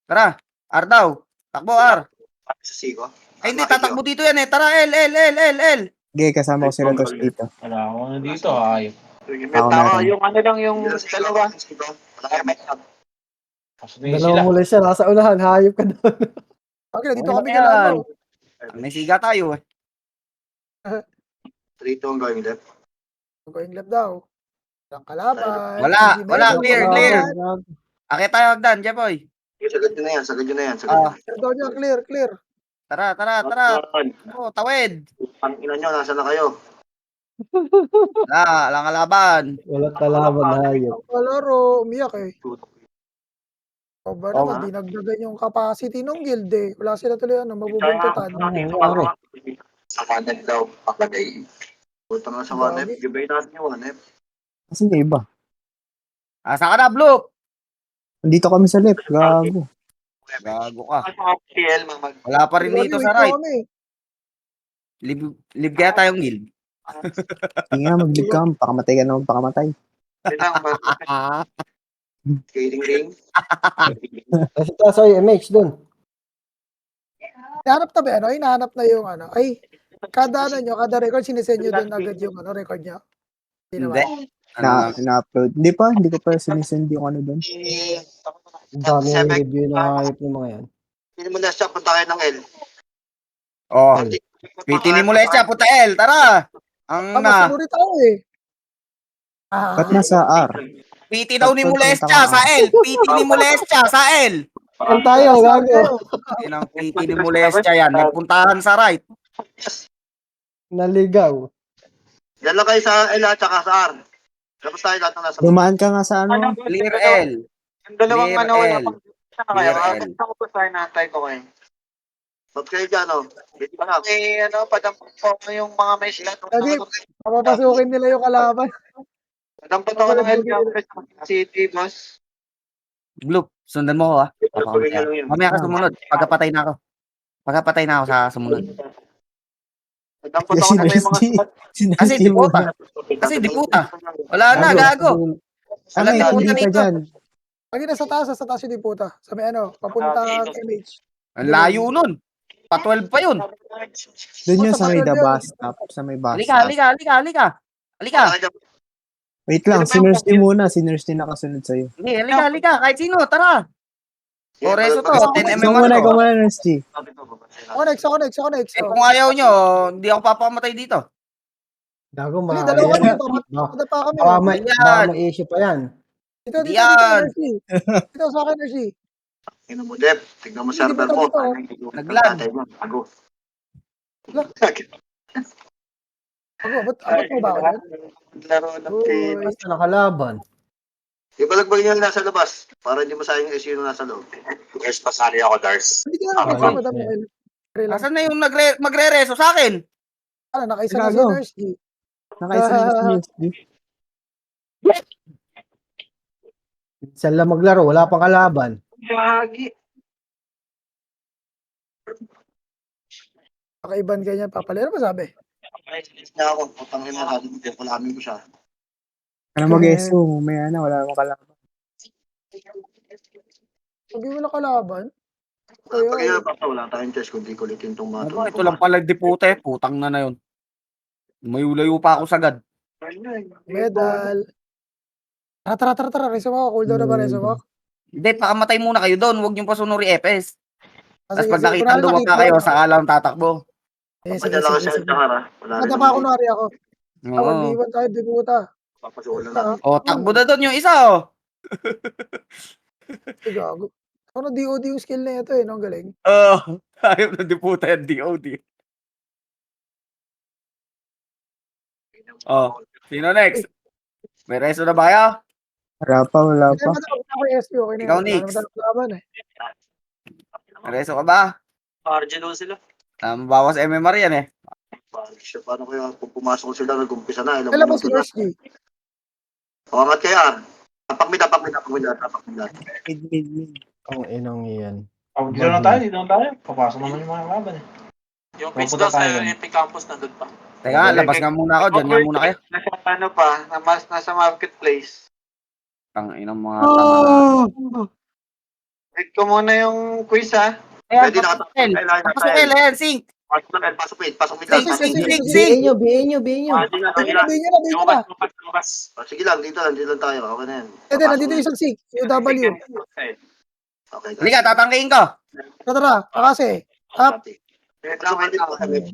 Tara, R daw. Takbo, R. Sa Sigo. Ay, hindi, tatakbo dito yan eh. Tara, L. Okay, kasama ko si Ratos dito. Wala ako na dito, ayop. Ako na rin. Yung ano lang, yung dalawa. Kasunod sila. Dalawang muli siya, nasa unahan, hayop ka doon. Okay, dito Okay kami lang yan. galano. May siga tayo eh. 3-2 ang going left. Going left daw. Walang kalaban. Wala, Hindi wala, medyo, clear, wala. clear. Akit tayo hagdan, Jepoy. Sagad nyo na yan, sagad nyo na yan. Clear daw niya, clear. Tara. Oh, tawid. Ang ina nyo, nasa na kayo? Wala, lang kalaban. Walang kalaban, hayop. Ang kalaro, umiyak eh. O ba Oo naman, dinagdagan yung capacity ng guild eh. Wala sila tuloy mabubuntutan. Sa 1F daw, pakagay. Punta nga sa 1F, gibay natin yung 1F. Kasi yung iba. Asa ka na, Blue? Nandito kami sa left, gago. Gago ka. TL, Wala pa rin dito sa right. Kami. Live kaya tayong guild. Sige nga, mag-live ka, pakamatay ka naman, pakamatay. Skating ring. Kasi taso yung MH doon. Hinahanap na ba ano? Hinahanap na yung ano. Ay, kada ano nyo, kada record, sinisend nyo doon agad yung ano, record nyo. Hindi. Na-upload. Hindi ko pa sinisend yung ano doon. Ang dami yung review na hayop ng mga yan. Hindi mo na siya, punta kayo ng L. Oh, pitinin mo lang siya, puta L, tara. Ang na. Masunod tayo eh. Ba't nasa R? PT daw ni Molestia sa L. PT ni Molestia sa L. Saan tayo, gago? Inang PT ni Molestia yan. Nagpuntahan sa right. Naligaw. Yan lang kayo sa L at saka sa R. Tapos tayo lahat ng nasa Dumaan ka nga sa ano? Clear L. Yung dalawang Clear ano, L. kayo. Clear L. Ako pa sa natay ko kayo. Ba't kayo dyan, oh? Dito ka lang. Ano, padampot ko yung mga may sila. Sabi, papapasukin nila yung kalaban. Padampot ako ng City, boss. Blue, sundan mo ko ha. Mamaya ka sumunod. Pagkapatay na ako sa sumunod. Padampot ako na yung mga... Kasi di puta. Kasi di puta. Wala na, gago. Ano Wala yung na puta hindi ka dito. dyan? Pag nasa taas yung diputa. Sa may ano, papunta MH. Ang layo nun. Pa-12 pa yun. Doon yun Sa sa may the yun. bus stop. Sa may bus Halika. stop. Halika. Wait lang, sinners din muna. Sinners din nakasunod sa'yo. Hindi, halika. Kahit sino, tara. Oreso to, 10 Ikaw mm muna, to. Nurse G. Ako next. Eh kung ayaw nyo, hindi ako papamatay dito. Gago, Hindi, ma. dalawa yan. kami. Papunta pa kami. Baka may issue pa yan. Dito, Yan. Energy. Dito sa akin, Energy. Tingnan mo, Dep. Tignan mo server mo. Naglag. Bago. Ba't mo ba ako yan? Laro ng Uy. Basta nakalaban. Di ba lagbag niyo nasa labas? Para hindi masayang yung SU nasa loob. Yes, pasali ako, Dars. Hindi ka na nakasama dami. Relax. Asan na yung magre-reso sa akin? Ano, nakaisa na si Gago. Nurse G. Nakaisa na si Nurse G. Saan lang maglaro, wala pang kalaban. Gagi. Pakaiban ganyan, papalero ba sabi? Na ako, putang ina natin. Kulamin ko siya. Ano mag-SO? May ano, wala namang kalaban. Sabi mo na kalaban. Pag yun, basta wala tayong test kundi kulitin itong mga Ano, ito lang pala diputa eh. Putang na yun. Mayulayo pa ako sagad. Medal. Tara. Reso mo, cooldown na ba reso mo? Hindi, pakamatay muna kayo doon. Huwag niyong pasunuri FS. Tapos pag nakita kunwari duwa nakita pa kayo, mo. saka lang tatakbo. Sige. Padala ko sa Sahara. Wala rin Kada pa ako nari ako. Oo. Tawag liwan tayo, di puta. Papasulan natin. O, takbo na doon yung isa oh. Ay, gago. Ako na DOD yung skill na ito eh, no? Ang galing. Oh, ayaw na diputa yan, DOD. Oh, sino next? May reso na ba kayo? Wala Hindi pa. naman ako yung SQ, okay na. Ikaw, Wala Nix. naman tayong laban eh. May reso ka ba? Argelo sila. Bawas MMR yan eh. Paano kaya kung pumasok sila, nag-umpisa na. Kailan ba si Nurse G? Pangat kaya. Tapak mida. Mid. Ang inong iyan. Dito na tayo. Papasok naman yung mga laban eh. Yung pitch daw sa Epic Campus na doon pa. Teka, labas nga muna ako. Diyan nga muna kayo. Ano pa, nasa marketplace. Ang inang mga tanga. Wait ko muna yung quiz, ha? Ayan, Pwede pasok nakatapos. L. Pasok L, ayan, sync. Pasok mid. Pasok mid Sync, lang. sync, sync, BA sync. nyo, BA nyo, BA nyo. Bigyan na. Sige lang, dito lang tayo. Okay na yan. Hindi, nandito yung isang SIG, UW. Okay, Halika, tatangkihin ko. Tara, kasi. Up. Wait.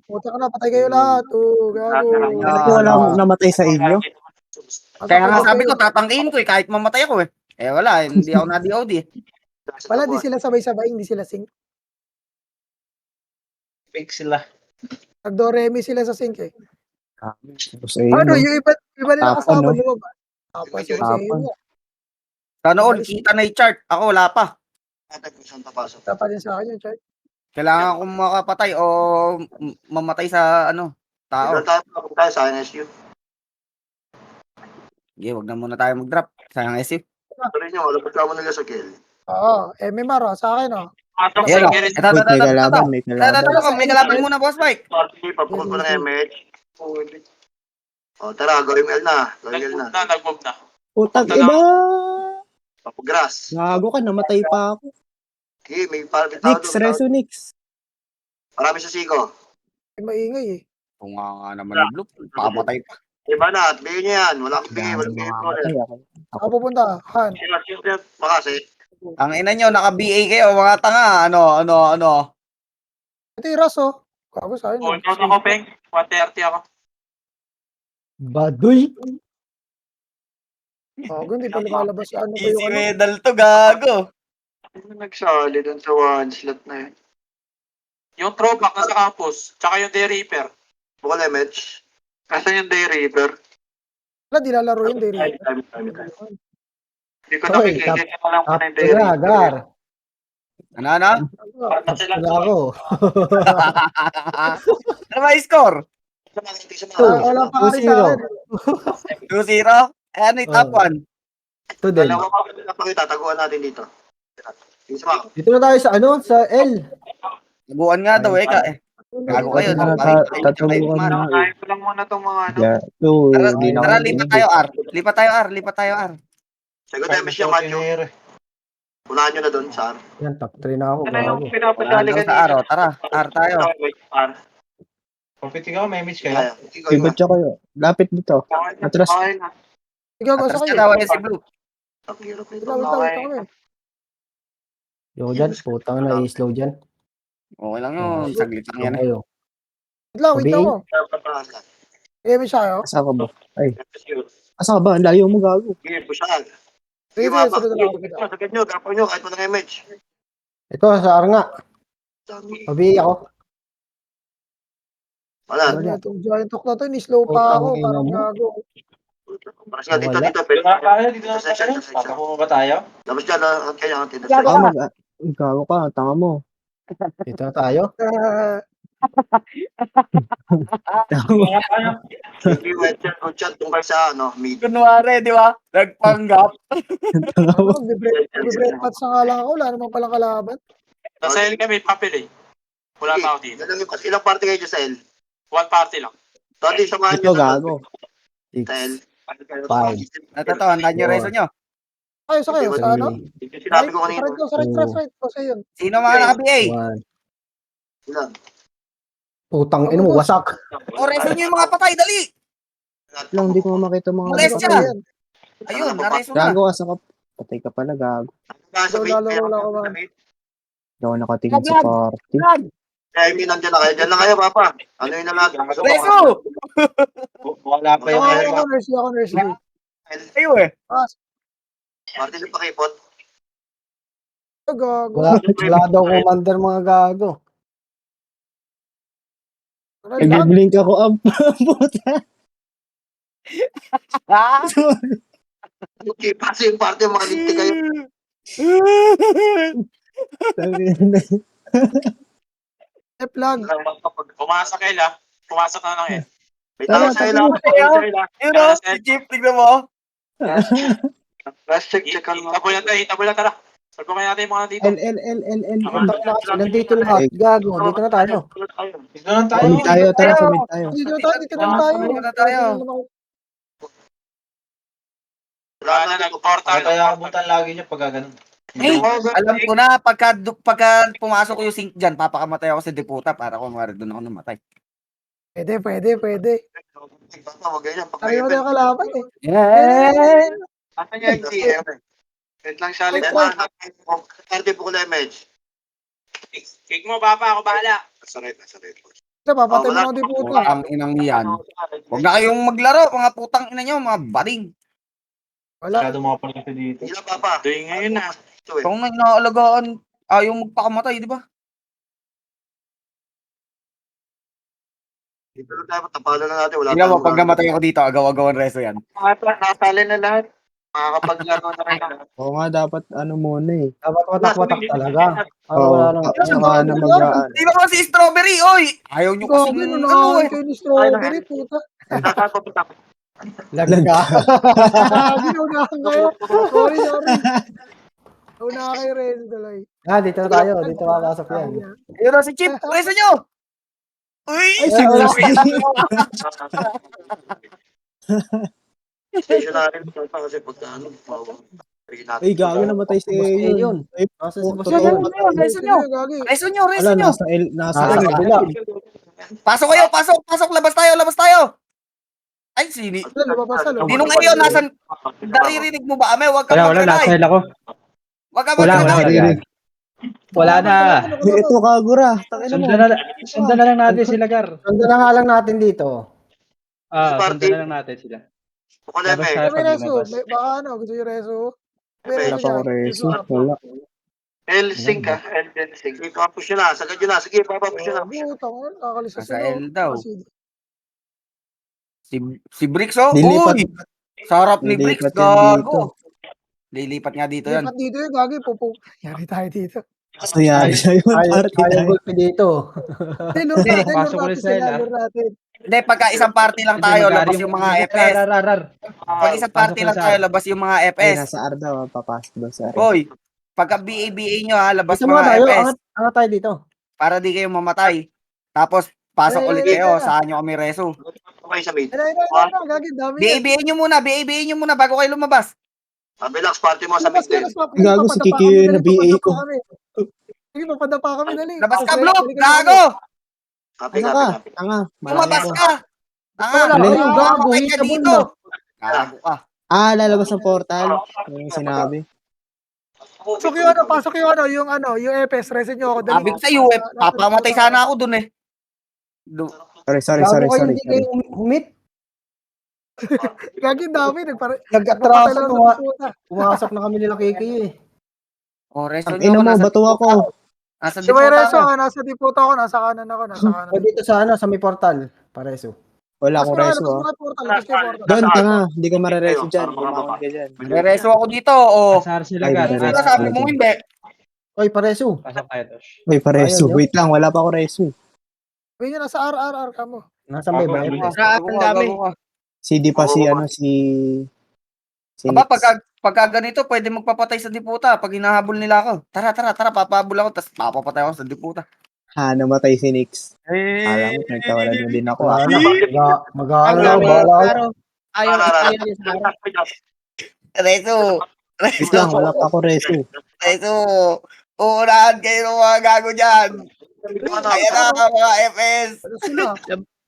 Puta ka na, patay kayo lahat. Gago. Bakit walang namatay sa inyo? Kaya nga sabi ko, tatangkihin ko eh, kahit mamatay ako eh. Eh wala, hindi ako na-DOD. Wala, di sila sabay-sabay, hindi sila sync. Fake sila. Nagdo-remi sila sa sync eh. Sa inyo. Ano, yung iba nila Tapon, kasama, no? lumabas. Tapos yung sa Tapon. inyo. Sana all, kita na yung chart. Ako wala pa. Dapat din sa akin yung chart. Kailangan kong makapatay o mamatay sa tao. Ilan tayo sa NSU? Sige, wag na muna tayo mag-drop. Sayang SU. Tuloy nyo, malapit ka mo nila sa kill. Oo, MMR sa akin Ayan o. Ito. May kalaban, may kalaban. May kalaban muna, boss Mike. Papukul ko ng MH. O, tara, gawin L na. Nag-move na. Putang ina! Papagras. Gago ka, namatay pa ako. Okay, may parang Nix, Reso Nix. Marami sa Sigo. Maingay eh. Kung nga naman ni Blue, pamatay pa. Iba na, at bigyan nyo yan. Walang bigay, walang bigay. Mamatay ako. Ako pupunta, Han. Makasi. Ang ina nyo, naka-BA kayo, mga tanga. Ano. Ito yung Ras oh. Kago sa akin. Ikaw na ko, Peng. 130 ako. Baduy. Kago, hindi pa lumalabas. Ano ba Easy yung medal to, gago. Nagsali dun sa one slot na yun. Yung throwback na sa campus, tsaka yung Day Reaper. Bukal MH. Kasi yung Day Reaper. Wala, di lalaro yun, Derry. Hindi ko Hoy, nakikita ko lang Tap na yung Day na, Reaper. Gar. Ano? Tap na ako. Ano ba yung score? Wala pa kami sa akin. 2-0? Eh, ano yung top 1? Ito din. Dalawa pa pakita, taguan natin dito. Isa Dito na tayo sa sa L. Taguan nga daw, Gago kayo. Tatabukan na. Kaya ko lang muna itong mga ano. Tara, lipat tayo, R. Sagot MH yung Macho. Unahan nyo na doon, Sar. Yan, top 3 na ako. Ano yung Gago. pinapasali Sa R, tara. R tayo. Pagpitig ako, may image kayo. Kaya, ikaw Ibot siya kayo. Lapit dito. Atras. Ikaw, gusto Atras kayo. ka daw, si Blue. Ang hirap nito. Wait lang kami. Yo dyan, putang na i-slow dyan. Okay lang yun. Saglit lang yan. Kayo. Wait lang ako. Game siya kayo. Asa ka ba? Ay, asa ka ba? Ang layo mo, gago. Sige, pushag. Sige, Sige, mama. sunod na ako. Sagad nyo, gapaw nyo, kahit walang MH. Ito, sa R nga. Pabi ako. Wala. Ano itong giant talk na to, ni-slow pa ako. Putang ina Parang mo. gago. Paras nga dito, Wala. dito. Dito na tayo, dito na Sa section, tayo. sa section. Tatakbo ba tayo? Tapos dyan, kaya ang tindas. Baka gago ka, tanga mo. Dito na tayo. Tanga mo. Sige, webchat, chat tungkol sa, mid. Kunwari, di ba? Nagpanggap. Tanga mo. Mag-break patch na nga lang ako. Wala naman palang kalaban. Nasa L kami, papel eh. Wala pa ako dito. Ilang party kayo dyan sa L? One party lang. Dati samahan Ito, nyo sa gago. sa L. 6. Ito, andan nyo reso nyo. Kayo, sa kayo, sa ano? Sinabi ko kanina. Right. Kasi yun. Sino mga naka-BA? 1. Ilan? Putang ina mo, wasak. O, reso nyo yung mga patay, dali! Lang, hindi ko makita mga... Malis siya. Ayan. Ayun, nareso na. Gago, asa ka. Patay ka pala, gago. Lalo ako, man. Hindi ako nakatingin sa party. Kaya may nandiyan na kayo. Diyan lang kayo, Papa. Ano yun na lahat? Reso! Wala pa yung Ako, nurse. Ayo Party na pakipot. Gago. Wala daw commander mga gago. Nag-blink ako up. Puta. Okay, kasi yung party, mga linti kayo. Plan. Pumasok kayo la. Pumasok na lang eh. May tama sa ilang. Yun o, si Chip, tignan mo. Last check ano. Itaboy lang tara. Salpungin natin yung mga dito. L. Nandito lahat. Gago, dito na tayo. Dito lang tayo. Sumit tayo, tara, sumit tayo. Dito na tayo. Wala na, nag-portal. Kaya abutan lagi niya pag ganun. Eh, alam ko na, pagka pumasok ko yung sink dyan, papakamatay ako sa deputa para kung doon ako namatay. Pwede. Papa, wag ganyan. Sabi mo na yung kalaban eh. Yeah! Asan niya yung GM? Wait lang siya. Arte po ko na image. Cake mo, Papa. Ako bahala. Sarit. Ito, papatay mo na ako di puta. Putang inang yan. Huwag na kayong maglaro, mga putang ina nyo, mga baring. Wala. Masyado mga palito dito. Hindi na, Papa. Ito yung ngayon na. Kung may inaalagaan, ayaw magpakamatay, di ba? Dito na tayo, tapalo na natin. Wala Tingnan mo, pag namatay ako dito, agaw-agawan reso yan. Nakasali na lahat. Makakapaglaro na rin. Oo nga, dapat ano muna eh. Dapat watak-watak talaga. Para Oo, wala nang... saka na mag-aan. Di ba kasi strawberry, oy! Ayaw nyo kasi Gogi, ano nunahan eh. kayo ni Strawberry, puta. Laglag ka. Gogi, nunahan kayo. Sorry. Nunahan kayo rin, Dalay. Dito na tayo. Dito papasok yan. Ayun na si Chip, reso nyo! Uy! Ay, si Mercy. Station natin. Kasi pagka ano. Ay, gago namatay si Boss Ayon. Ayon. Ay, Nasa si Boss totoo. Ayon. Reso nyo! Gogi. Reso nyo, reso Wala, nyo! nasa Nasa kabila. Pasok kayo, pasok! Labas tayo! Ay, sini. Wala, lumabas. Dinong Ayon, nasan? Naririnig mo ba, Ame? Huwag kang Wala, nasa mag-relay. hell ako. Huwag kang Wala, mag-relay. Wala na. Ito, kagura. Tangina mo. Sundan na lang natin sila, Gar. Sundan na nga lang natin dito. Sundan na lang natin sila. Labas tayo May pag reso. lumabas. Baka ano, gusto yung reso. May Wala reso Wala pa ako dyan. reso. Wala. L-Sync ka. L-Sync. Push nyo na. Sagad nyo na. Sige, Papa, push nyo na. Butang, nakakalisa Nasa sila. L daw. Si Bricks, oh. Dilipat. Uy! Sarap ni Bricks, Dilipat yan dito. gago. Lilipat nga dito yan. Lipat dito yung Gogi, pupo. Yari tayo dito. Kasayari siya yun. Party Ayaw tayo. gulpi dito. Lure natin, pasok lure ulit natin sa sila, LR. lure natin. Hindi, pagka isang party lang tayo, labas yung mga FS. Pag isang party lang tayo, labas yung mga Ay, FS. nasa R daw. Papasok daw sa R. Hoy, pagka BABA nyo ha, labas Dito muna mga tayo. FS. Angat tayo dito. Para di kayo mamatay. Tapos, pasok ulit kayo, saan nyo kami reso. Okay sa mid. Ayun, Gogi, dami yan. BABA nyo muna bago kayo lumabas. Relax, party mo sa mid din. Gago, si Kiki na BA ko. Sige, papadapa kami, dali. Labas ka, Okay, Block! balikan Gago! Copy. Asa ka? Tanga. Lumabas Malayo ko. ka! Wala Tanga! kayo, gago. Mamatay ka Hitable dito! na. Gago ka. Lalabas ng portal. Ano yung sinabi? Pasok yung yung FS, resin nyo ako, dali. Sabi ko sa iyo, papamatay sana ako dun eh. Sorry. Gago kayo, hindi kayo humit. Gagi, dami. Nag-atraso. Pumasok na kami nila Kiki eh. Oh, reso Ang ina mo, bato ako. Nasa Si may diputa reso, ako. nasa diputa ako, nasa kanan ako, nasa kanan. O dito sa sa may portal. Pareso. Wala akong reso ah. Doon, tanga. Hindi ka marereso dyan. Bumangon ka dyan. Reso ako dito, oh. Asar sila, Ay, Gar. dali. Sino sabi mo hindi? Oy, pareso. Pasok tayo, Tosh. May pareso. Ayaw niyo? Wait lang, wala pa ako reso. Wait nyo, nasa RRR ka mo. Nasa may ba? Ang dami. CD pa si Aba, pagka ganito, pwede magpapatay sa diputa pag hinahabol nila ako. Tara, papahabol ako, tapos papapatay ako sa diputa. namatay si Nix. Alam mo, nagkawalan mo din ako ah. Mag-aaral lang. Bahala kayo. Reso! Wait lang, wala pa ako reso. Reso! Uunahan kayo ng mga gago dyan! Ayan na, mga FS! Ano sila?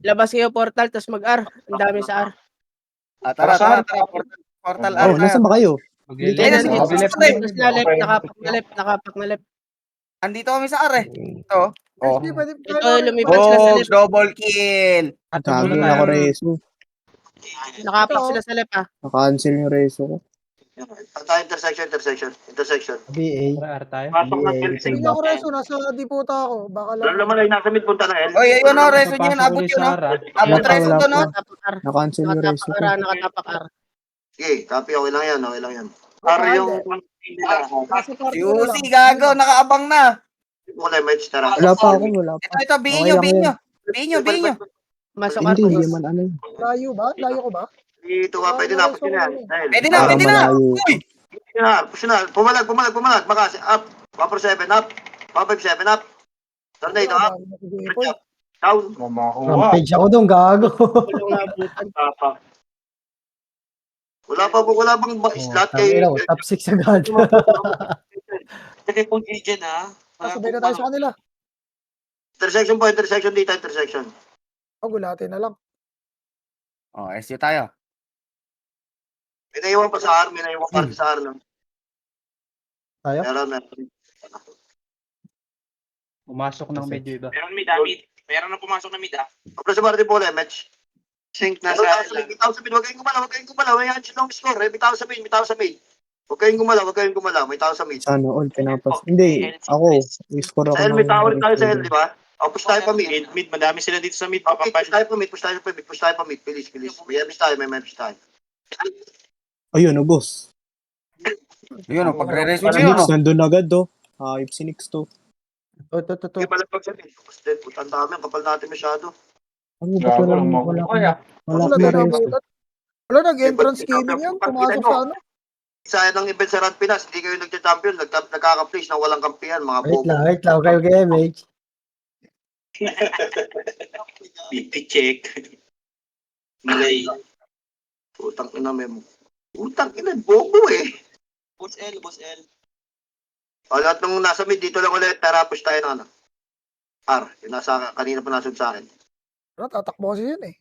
Labas kayo portal, tapos mag-R. Ang dami sa R. Tara. Portal Oh, nasaan ba kayo? Ayun, Tapos na left, nakapak na left. andito kami sa R eh. Ito. Oh. Ito, lumipat sila sa left. Double kill! Gago, wala ako reso. Nakapak sila sa left, ah. Naka-cancel yung reso ko. Intersection. BA. Tara, tayo. Hindi ako reso, nasa diputa ako. Baka lang. Laman nasa mid punta na L. Oy, ayun o, reso niyo yun. Papasok Abot ulit yun sa o. Ara. Abot reso Wala to no. pa. Nakapak R. Naka-cancel yung reso ko. Nakatapak R. Sige, copy. Okay lang yan. Para yung... Si Uzi, gago, nakaabang na. Wala match, tara. Wala pa ako, wala pa. Ito, Okay lang bihin nyo. Masok R. Hindi man ano. Layo ba? Layo ko ba? Dito ka, pwede na. Pwede na. Parang malayo. Uy, Push na. Pumalag. Makasi. Up. Upper 7 up. Upper 7 up. Tornado up. Down. Rampage ako doon, gago. Wala bang slot kay... Top 6 agad. Sige po, Gijan, ha? Sabay na tayo sa kanila. Intersection po, intersection dito, intersection. Gulatin na lang. Oh, SU tayo. May naiwan pa sa R, may naiwan pa sa R. No? Tayo? Meron. Pumasok ng medyo iba. Meron mid, ha? Mid. Meron na pumasok na mid, ha? Kapag sa party po, match. Sync na Bitaw sa sa mid, bitaw sa mid, huwag kayong gumalaw, may hands long score, bitaw sa mid. Huwag kayong gumalaw, may tao sa mid. Sana all pinapas. Hindi, ako. I-score ako Sa L, may tao ulit tayo sa L, di ba? O, push tayo pa mid. Mid, madami sila dito sa mid. Okay, push tayo pa mid, bilis. May push tayo. Ayun, boss. Yun, pagre-resume Si yun, Nix no? nandun agad, do. Hype si Nix to. Ito. Okay, palapag sa mid. Basta, putang dami, ang kapal natin masyado. Ano ba walang wala Wala akong na reso. nabutan. Wala, nag-entrance killing yan. Pumasok sa ano. Sa ng event sa Rad Pinas, hindi kayo nagcha-champion, nagkaka-place na walang kampihan, mga Wait bobo. lang. Kayo kay MH. BP check. Malay. Putang ina, bobo eh. Boss L. O, lahat nung nasa mid, dito lang ulit, tara, push tayo ng ano. R, yung nasa, kanina pa nasod sa akin. Tatakbo kasi yun eh.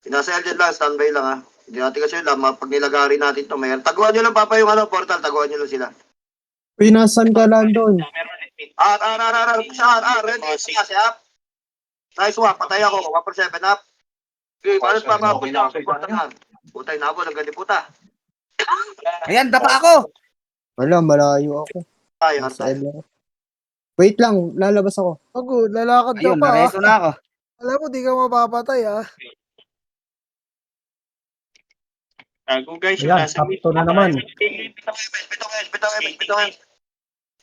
Yung nasa LJ lang, standby lang ha. Hindi natin kasi alam, pag nilagari natin ito, mayroon. Taguan nyo lang, Papa, yung ano, portal, taguan nyo lang sila. Uy, nasan ka lang doon? R, push R, ready, kasi up. Nice swap, patay ako, 1 per 7 up. Okay, paano pa mga puta, putay na ako, nagandi puta. Ayan, dapa ako! Wala, malayo ako. Tayo, Nasa tayo. L ako. Wait lang, lalabas ako. Good, lalakad ka Ayun, pa. nareso na ako. Alam mo, di ka mapapatay ah. Tago guys, yung Ayan, nasa mid. top 2 na naman.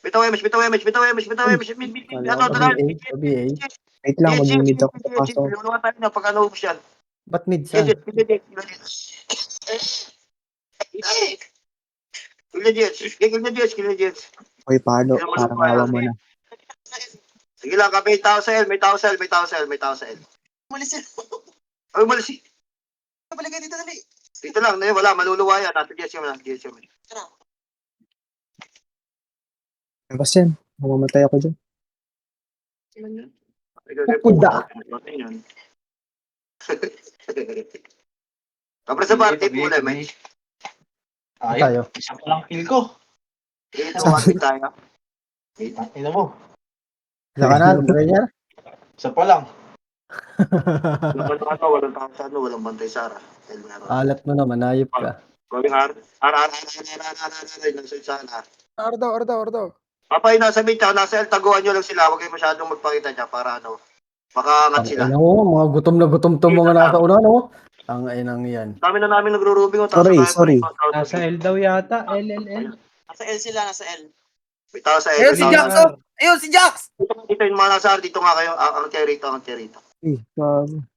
Bitaw image. OBA. Wait lang, mag-mid ako papasok. Pag ano ubus yan. Ba't mid sa? Kill Jets. Uy, palo. Parang awa mo na. Sige lang, may tao sa L. Umalis yan. Ay, umalis. Balik ka dito, dali. Dito lang, wala, maluluwa yan. Natin Jets yung Labas yan. Mamamatay ako dyan. Puda. Kapag sa party, pula, may. Tayo. Isa pa lang kill ko. Dito kasi tayo. Ina mo. Isa ka na, Rainier? Isa pa lang. Walang bantay Sara. Alat mo naman, ayop ka. Going R. Nasa sana. Ordo. Papay, nasa mid, nasa L, taguan nyo lang sila. Huwag kayo masyadong magpakita dyan para ano, makaangat sila. Ano mo, mga gutom na gutom to mga nasa una, no? Ang inang yan. Dami na namin nagro-rubing. Sorry. Nasa L daw yata. L. Nasa L sila, nasa L. May tao sa Ayun, L. si Jax, oh! Ayun, si Jax! Dito yung mga nasa R, dito nga kayo. Ang rito. Uy, grabe.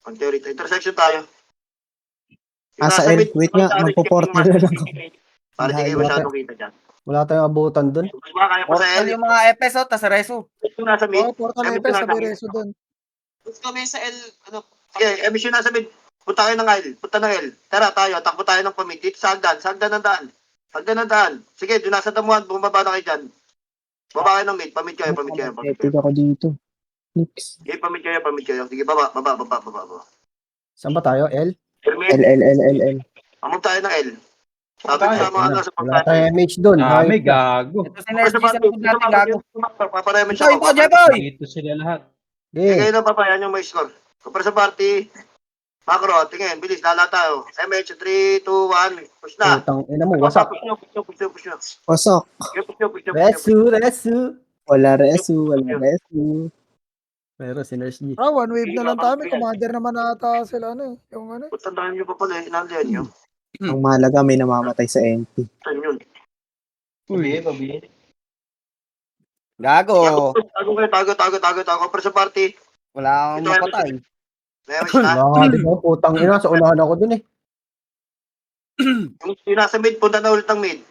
Ang rito. Intersection tayo. Nasa L. Wait nga, magpo-portal na lang ako. Para di kayo masyadong kita dyan. Wala tayong abutan dun. Diba, kaya pa sa Portal L. yung mga FS, oh, tas reso. Yung nasa mid. Portal Emis Epes, yung nasa sabi mid. reso dun. Gusto kami sa L, ano, Okay, emis yung nasa mid. Punta kayo ng L. Tara tayo, takbo tayo ng pamid. Dito sa hagdan ng daan. Sige, doon nasa damuhan, bumaba na kayo dyan. Baba kayo ng mid, pamid kayo. Epic ako dito. Nix. Sige, pamid kayo. Sige, baba. Saan ba tayo? L? L. Amog tayo ng L. Sabi ko sa mga nasa Wala tayong MH dun. Dami, Hayop ka. gago. Ito si Nerdy sa likod natin, gago. Paparemen Ito, siya. Jeboy! Dito sila lahat. Sige Okay. kayo na papayan yung may score. Kapag sa party, macro, tingin, bilis, lala tayo. MH, 3, 2, 1, push na. Putang ina mo, wasak. Push nyo. Pasok. Resu. Wala resu. Pero si Nurse G. One wave na lang tayo. Commander naman ata sila ano eh. Yung ano eh. Tandaan nyo pa pala, inandiyan nyo. Ang mahalaga may namamatay sa NP. Saan yun? Pabi. Gago. Tago. Kapag sa party, Wala akong mapatay. MH na. Wala din ako, putang ina. Sa unahan ako dun eh. Yung nasa mid, punta na ulit ng mid.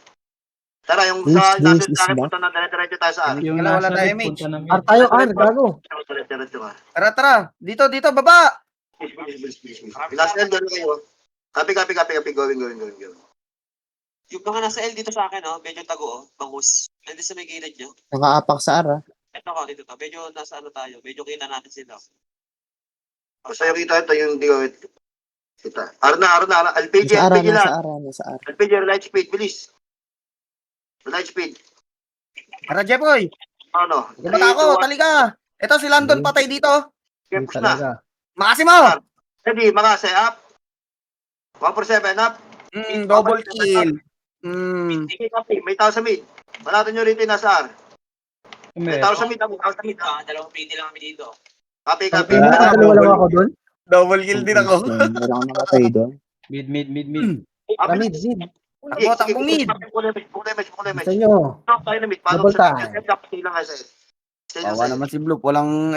Tara, yung This sa nasa is sa akin, back. punta na dire-diretso tayo sa akin. Yung Wala nasa tayo, mid, MH. punta ng mid. R tayo, R. Gago. Diretso ka. Tara. Dito, baba! Last end, doon kayo. Copy. Going. Yung mga nasa L dito sa akin, oh, medyo tago, oh, bangus. Nandito sa may gilid nyo. Nakaapak sa R, Ito ko, dito to. Medyo nasa ano tayo. Medyo kita natin sila. Basta yung kita ito, yung DOT. Kita. Arna. LPG, Nasa R, LPG nasa lang. R, nasa R. LPG, light speed, bilis. Light speed. Tara, Jepoy. Ano? Gumata ako, talika. Ito si Landon patay dito. Okay, push na. Makasimo. Ready, makase, up. 147, up. Double kill. Sige, copy. May tao sa mid. Manatan nyo rito yung nasa R. May tao sa mid, may tao sa mid. Dalawang PD lang kami dito. Copy. Dalawa lang ako doon. Double kill din ako. Wala akong nakatay doon. Mid. Mid. Takbo mid. Sa inyo. Double time. Bawa naman si Blue. Walang,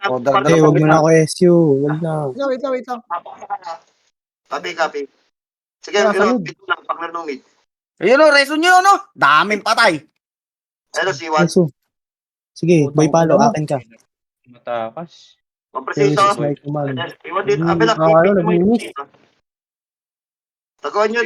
order na Hey, lang. wag mo na ako SU. Wag na. Wait lang. Copy. Sige, Nasa ano, mid. dito lang, partner ng mid. Ayun o, reso nyo, no? Daming patay. Hello, C1. SU. Sige, boy palo, akin ka. Matakas. Kompresiso. Snipe naman. Iwan din, abela, nag-miss. Taguan nyo.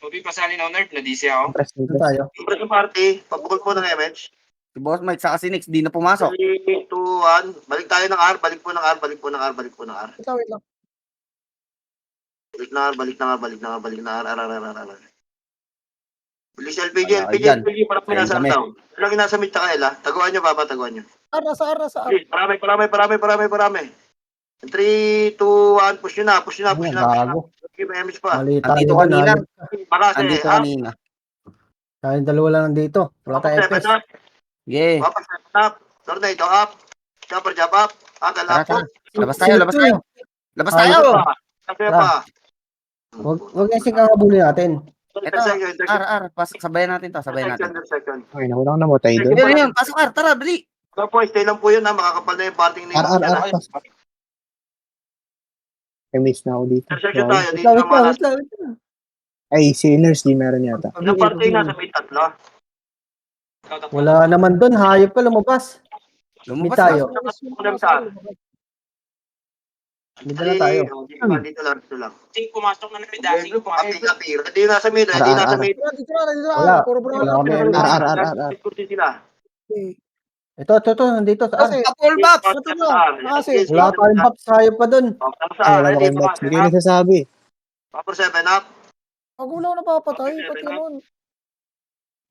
Ubi, pasali na nerd. Na-DC ako. Press Ito tayo. Kompresyo party, pabukol po ng MH. Si Boss Mike sa Nix, di na pumasok. 3, 2, 1. Balik tayo ng R, balik po ng R. Wait lang. Balik na R. Bilis LPG, Wala kayo dyan. para po Ayun nasa kami. down. Lagi nasa mid ka Ella. Taguan nyo, Papa, taguan nyo. Nasa R. Bilis, Parami. 3, 2, 1, push nyo na. Gago. Give me MH pa. Mali tayo Andito doon. kanina. Makase, Andito up. kanina. Tayong dalawa lang nandito. Wala tayong Papa, FS. up. Yeah. Papa, up. Tornado, up. Jumper, jump up. Akal, Tara, up. tara. Labas tayo. Labas tayo. Kasi pa. Huwag na sing kakabuli natin. Ito, sabayan natin to. Second. Okay, nawala ko na matay doon. Yun. Pasok R. Tara, bali. So po, stay lang po yun ha. Makakapal na yung parting nila. R. May miss na ako dito. Intersection tayo. Wait Dito lang. naman. Ay, si Iners, di meron yata. Yung parting nasa may tatlo. Wala naman doon. Hayop ka lumabas. Mid Lumabas tayo. Ulam sa Mid na tayo. Dito lang. Ting pumasok na namin dashing. Copy. Ready nasa mid. Dito na. Wala. Puro bro. Wala kami. R. Kursi sila. Ito. Nandito sa R. Kasi, Full box. Kasi, Wala tayong pops. Hayop pa doon. Ay, wala ko kayong box. Hindi ko nagsasabi. Upper 7 up. Pagulaw na papatay. Ba't ganun?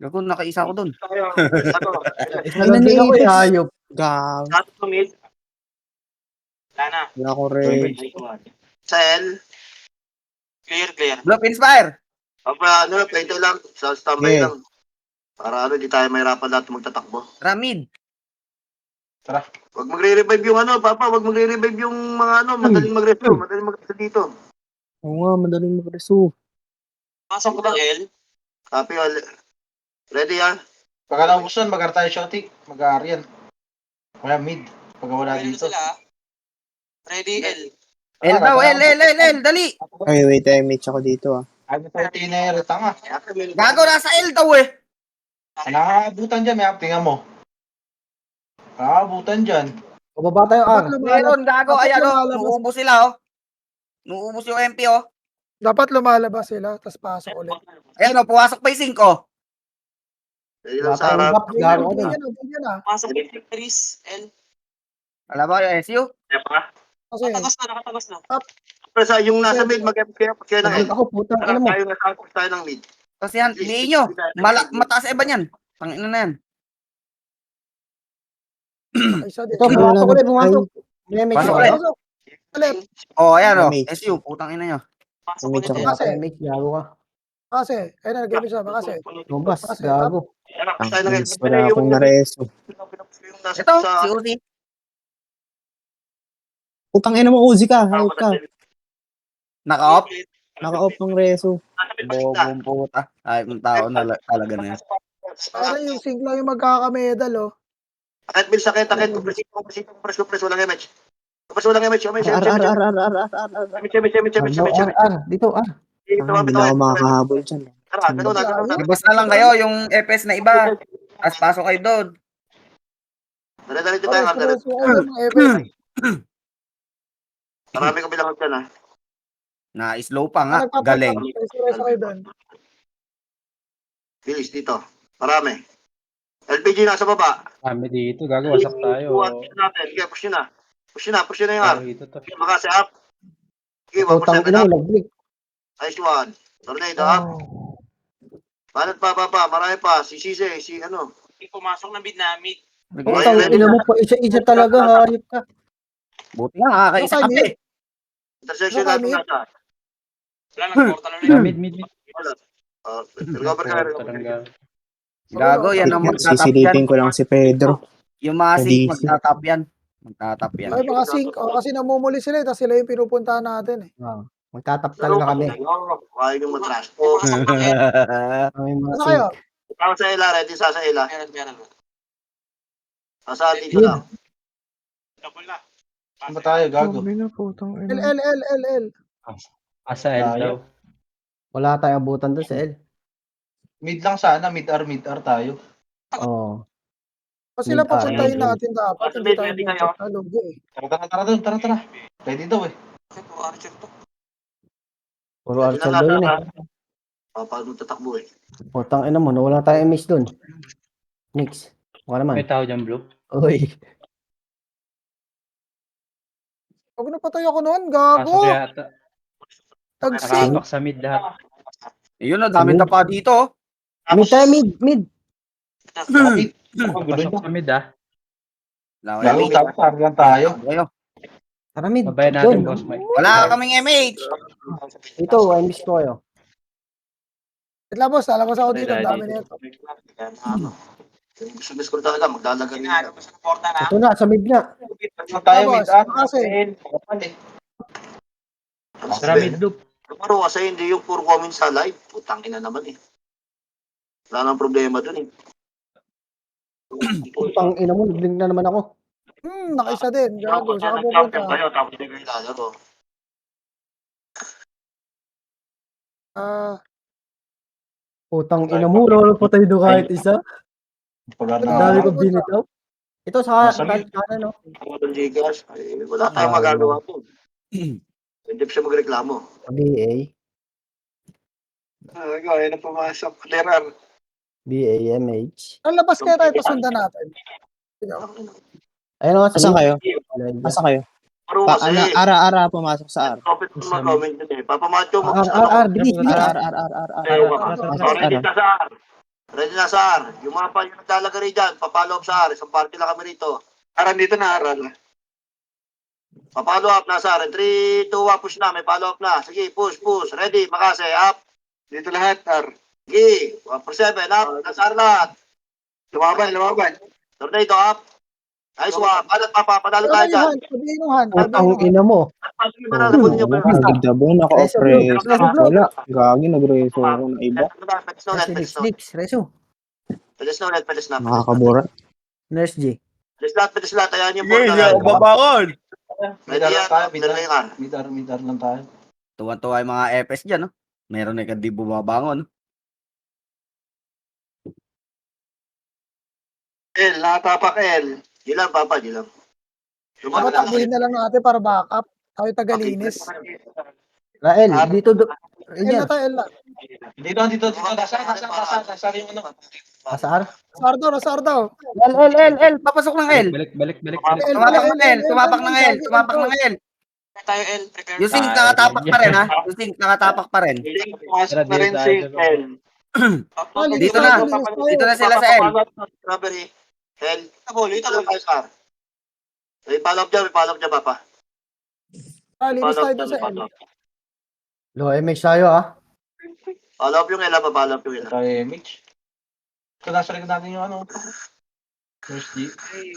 Gago, nakaisa ko dun. Isa lang din ako. Hayop. Gag. Sa mid. Lana. Wala ko rin. Sa L. Clear. Blue Inspire. Play lang. Sa standby Yeah. lang. Para di tayo mahirapan lahat magtatakbo. Ramid. Wag magre-revive yung Papa. Wag magre-revive yung mga madaling mag-resto. Madaling mag-resto dito. Oo nga, madaling mag-reso. Pasok ko ng L. Copy all. Ready ha? Pagka naubos nun, mag-R tayo shouting. Mag-R yan. Kaya mid. Pagka wala Ready na dito. sila. Ready, L. L daw, L. Dali. Ay, wait, I match ako dito Ay, may 30 na yung tanga. Gago, nasa L daw eh. Nakakabutan dyan, may tingnan mo. Nakakabutan dyan. Pababa tayo R. Meron, gago. Dapat Ayan o. lumalabas. Nuubos sila o. Nuubos yung MP o. Dapat lumalabas sila, tapos pasok ulit. Ayan o, puwasok pa yung 5. Ready Wala lang sa tayong harap. pops. Gago ka din. Ganyan ah. Pasok yung Chris, L. Alam mo yung SU? Kasi, Nakatagos na. Pero sa yung nasa mid, mag-kaya ng L. Ako, putang ina mo. Tayo ng mid. Kasi yan, hindi nyo. Mataas iba niyan. Tangina na yan. isa din. Ito, pumasok ulit. May mix Pasok ako. ulit. Ulit. O, ayan o. Mate. SU, putang ina nyo. Pasok May ulit. tsaka. Wala tayong mix. Gago ka. Kasi, ayun na, nag-game siya. Kasi, Lumabas. Gago. Tayo ng L. Wala akong na-reso. Ito, si Uzi. Putang ina mo, Uzi ka. Hayop ka. Naka-off. Naka-off ng reso. Bobong puta. Ay, yung tao na talaga na yan. parang yung sing lang yung magkakamedal, oh. Akit, Bill, sakit. Compress. Walang MH. Walang MH. R. Dito, R. Hindi na ako makakahabol dyan. Ibas na lang kayo yung FS na iba. As pasok kayo doon. Dali-dali tayo. Pares, pares, yung FS. Marami ko bilang dyan ha. Na slow pa nga, Nagpapatak. galing. Reso kayo doon. Bilis dito. Marami. LPG nasa baba. Kami dito, gago, wasak tayo. Push natin. Sige, push nyo na. Push nyo na yung R. Dito to. Sige, makasi up. Sige, 1 Putang ina up. mo, laglig. Nice one. Tornado up. Banat pa. Marami pa. Si Sise, si ano. Pumasok ng Vietnamid. Putang ina mo pa, isa talaga, hayop ka. Buti nga, nakakaisa Okay, kape. Intersection Okay, natin mid. nasa. Wala, nag-portal na Mid. Recover ka. Gago, yan ang magtatap yan. Sisilipin ko lang si Pedro. Yung mga sink, Kadisi. magtatap yan. Magtatap yan. Ay, mga sync. Kasi namumuli sila, tapos sila yung pinupuntahan natin eh. Magtatap talaga kami. Kaya yung matras. Ay, mga Ano kayo? Tama sa ila, ready sa ila. Meron. Nasa dito lang. Double na. Saan ba tayo, gago? L. Asa L daw. Wala tayong abutan doon sa L. Mid lang sana, mid-R tayo. Oo. Kasi sila Mid-R, papuntahin mid-R. natin dapat. Hindi tayo pupunta sa lunggo eh. Tara. Ready daw eh. Archer to. Puro Archer daw yun eh. Pag tatakbo eh. Putang ina mo, wala tayong miss doon. Nix. Wala naman. May tao dyan, Blue. Uy. Pag napatay ako noon, Pasok gago. yata. Tag-sync. Nakapak sa mid lahat. Yun o, dami tapa dito. Mid tayo, mid. Mid. Pasok sa mid ah. Gago, tapos lang tayo. Kayo. Tara mid. Babayan natin, Doon. boss Mike. Wala kaming MH. Ito, I miss ko kayo. Wait lang boss, lalabas ako dito. Ang dami nito. Gusto ko talaga, magdalaga rin. Ginagawa sa portal na. Ito na, sa mid na. Saan tayo, Tapos, mid-R? kasi- Tara mid loop. Pero kasi hindi yung puro comment sa live. Putang ina naman eh. Wala nang problema dun eh. Putang ina mo, nagling na naman ako. Nakaisa din. Gago, saan ka pupunta? Tapos hindi kayo lalaro. Putang ina mo, roll pa tayo doon kahit isa. Pag-R Ang na dami Ano? ko binitaw. Ito sa Nasa mid. ano. Ako ng Gcash. Ay, wala tayong magagawa po. Hindi pa siya magreklamo. BA. Ayaw na pumasok. Lerar. BA, MH. Ang labas kaya tayo, tapos sundan natin. Ayun nga, Asan kayo? Live. Asan kayo? Paro kasi. Ara pumasok sa R. Kapit mo mag-comment dun eh. Papamacho mo. R, bilis. Ready na sa R. Ready na sa R. Yung mga pa yung naglalagay dyan, papalo up sa R. Isang party lang kami rito. Aran dito na, Aran. Papalo up na sa R. 3, 2, 1, push na. May follow up na. Sige, push. Ready, makase, up. Dito lahat, R. Sige, 1 for 7, up. Nasa R lahat. Lumaban. Tornado, up. Nice one. Papadalo tayo dyan. Pabinuhan. Putang ina mo. Nagdabon ako, Reso, pre. Reso, Wala. Gagi, nagreso ako ng iba. Reso. Pedes na. Nakakabura. Nurse G. Pedes lahat. Ayan yung board na line. babangon. Mid-R lang tayo, Ready yan. mid-R lang tayo. Tuwan-tuwa yung mga FS dyan, no? Meron na hindi bumabangon. Natapak L. Di lang, Papa, di lang. Dapat takbuhin na lang natin para backup. Tayo tagalinis. Rael, dito. L na tayo, L na. Dito. Nasa yung ano. Asar? Sar daw. L. Papasok ng L. Balik. Tumapak ng L. Tayo L. Prepare. Yung sink nakatapak pa rin, ha? Yung sink nakatapak pa rin. Tara, dito tayo. Dito na sila sa L. Strawberry. L. Ito lang tayo sa R. May follow up dyan, Papa. Linis tayo doon sa L. Lo, MH tayo ah. Follow up yung L, follow up yung L. Tayo, Mitch. Kung nasa likod natin yung ano. First G.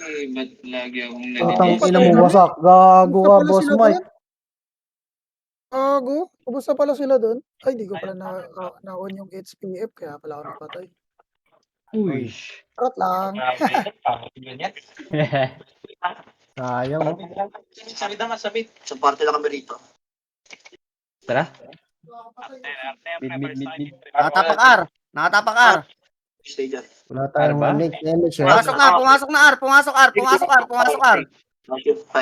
Ay, ba't lagi akong Putang ina mo, wasak. Gago ka, boss Mike. Gago. Kumusta pala sila doon? Ay, di ko pala na-on yung HPF, kaya pala ako napatay. Uy. Charot lang. Ganyan. Sayang. Sabit naman, sabit. Isang party lang kami rito. Tara. Mid. Nakatapak R. Stay dyan. Wala tayong Arba? MH. Pumasok na R. Pumasok R.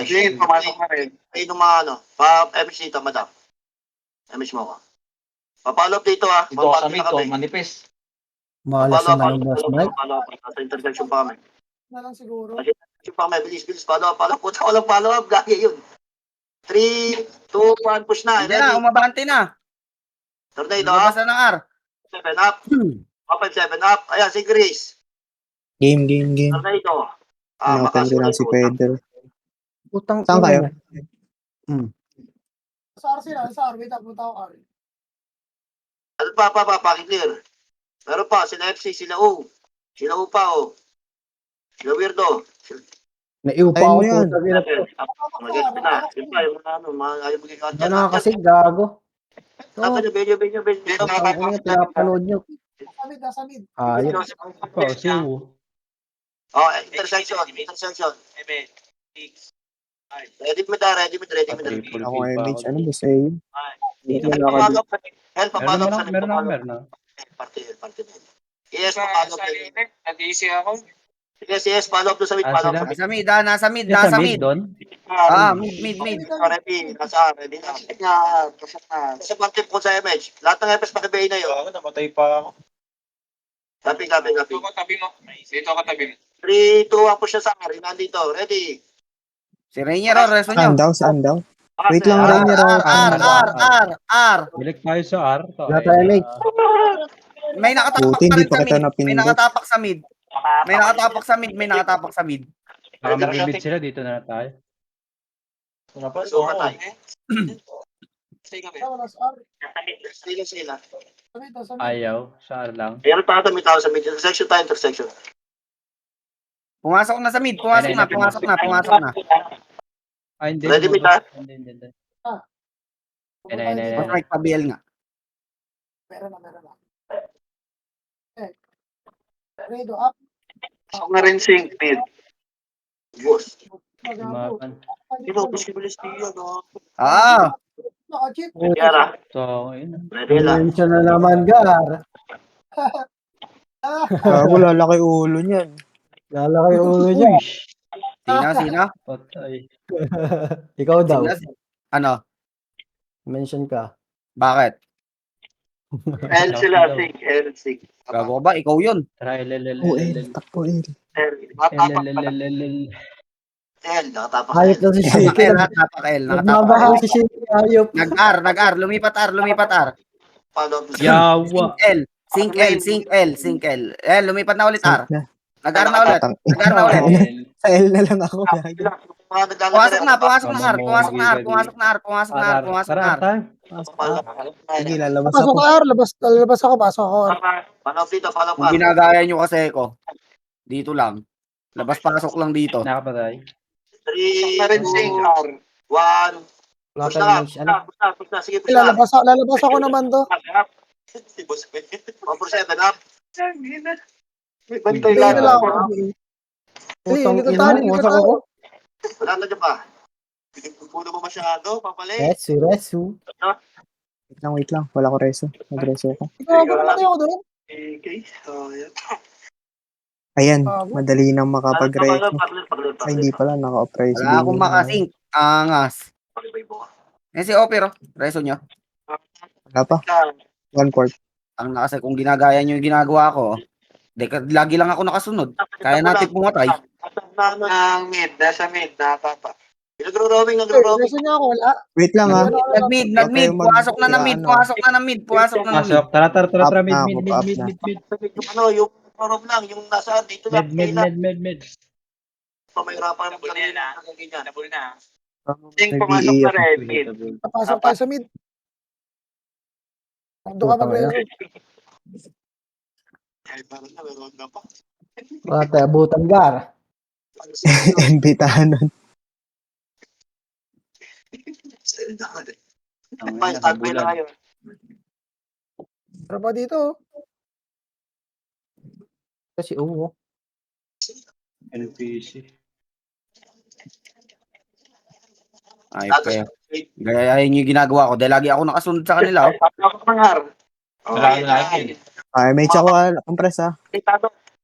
Sige, pumasok ka rin. Ay, nung mga ano, MC dito, madam. Miss mo ako. Papalo up dito ha. Dito ako sa Papalo mid na ko, kami. manipis. Malas yung ano, boss Mike. Papalo up. Nasa intersection pa kami. Na lang siguro. Intersection pa kami. Bilis. Follow up. Puta, walang follow up. Gagi yun. 3, 2, 1, push na. Hindi na, Ready? umabante na. Tornado Lumabas up. na ng R. 7 up. Open 7 up. Ayan, si Grace. Game. Tornado. Inopen ko lang si Pedro. Putang Saan kayo? ina. Sa R sila, sa R. Wait, punta ako R. Ano pa, pakiclear. Meron pa, sila FC, sila O. Sila O pa, O. Sila Weirdo. Naiupa Ayun ako mo yan. putang ina. Mag-get na. Yun pa, yung mga ayaw maging Ano nakakasig, gago. Benyo. Putang ina, pinapanood nyo. Nasa mid. Ayos. Oh, si Wu. Oh, intersection. Ready mo da. Triple Ako feed ay pa mage. ako. Ano ba sa'yo? Help, Meron papalo. na. Parte. Yes, papalo. Yes, follow up doon sa mid. Ah, Follow up sila? Nasa mid, Nasa nasa mid mid. doon? Mid. Ready. Ready na. Sa parte po sa image. Lahat ng FS pakibay na yun. Namatay pa ako. Copy. Tabi mo. Dito ka tabi mo. 3, 2, 1, push na sa akin. Nandito. Ready. Si Rainier, reso nyo. Saan daw? Wait lang, Ah, Rainier. R. Balik tayo sa R. Wala tayo, mate. May nakatapak Buti, pa hindi rin pa sa kita mid. napindot. May nakatapak sa mid. May nakatapak sa mid. Baka mag-repeat sila, dito na tayo. So, patay. Stay kami. Sa R. Sila. Sa mid, sa mid. Ayaw, sa R lang. Meron pa kami tao sa mid. Intersection. Pumasok na sa mid. Pumasok na. Ay, hindi. Ready, mate, ha? Hindi. Boss Mike, pa-BL nga. Meron na. Redo up. Ako na rin sync mid. Boss. Lumaban. Bilis niya, no? Naka-cheat. Yara. So, yun. Ready lang. Mention na naman, Gar. Gago, lalaki ulo niyan. Lalaki yung ulo niya. Sino? Patay. Ikaw daw. Ano? Mention ka. Bakit? L sila, sync. Gago ka ba? Ikaw yun. Tara, Takpo L. L, nakatapak Hayop L. na si Tapak Shiki. L, tapak L. Nagmabahaw si Shiki. Hayop. Nag-R. Lumipat R. Follow up. Yawa. Sync L. Lumipat na ulit R. Na. Nag-R na ulit. Sa L na lang ako. Gago. Pumasok na R. Tara, tayo. Sige, lalabas Pasok ako. ka R. Lalabas ako. Pasok ako R. Follow up dito, follow up. Kung ginagaya nyo kasi ko, dito lang. Labas-pasok lang dito. Nakapatay. 3, 2, 1. Wala Push tayong na, mage. Ano? push na. Sige, push na. Lalabas ako naman to. Si Boss Ben. 1 up. May Play bantay na lang. lang ako. Putang Likod ina, tayo. wasak ako. Wala na dyan pa. Puno mo masyado, papalay. Resu. Wait lang. Wala ko reso. Nagreso ako. Ikaw, namatay ako doon. Okay. So, yan. Ayan, Bago. madali nang makapag-reso. Pag-reso. Ay, hindi pala. Naka-off-reso. Wala akong makasync. Angas. Si Opero, reso nyo. Wala pa. 1/4. Ang kasi kung ginagaya nyo yung ginagawa ko, lagi lang ako nakasunod. Kaya natin pumatay. Nasa mid, nakapapa. Nagro-roaming. Reso niya ako. Wala. Wait lang ha. Nag-mid. Pumasok na ng mid. Pasok. Tara, Up mid. na ako, up na. Ano, yung roam lang, yung nasa dito lang. Mid. Pamahirapan Double na yan, ah. ganyan. Double na. Nag-EA ako. mid. Pasok tayo sa mid. Doon ka mag-reso. Ay, parang na, meron na pa. Wala tayo abutan, Gar. NB Tahanon. Standby na kayo. Tara pa dito. Kasi uwo. NPC. Ay, kaya. Gayahin nyo yung ginagawa ko. Dahil lagi ako nakasunod sa kanila. Wala na yun. Ay, may tsaka compress ha.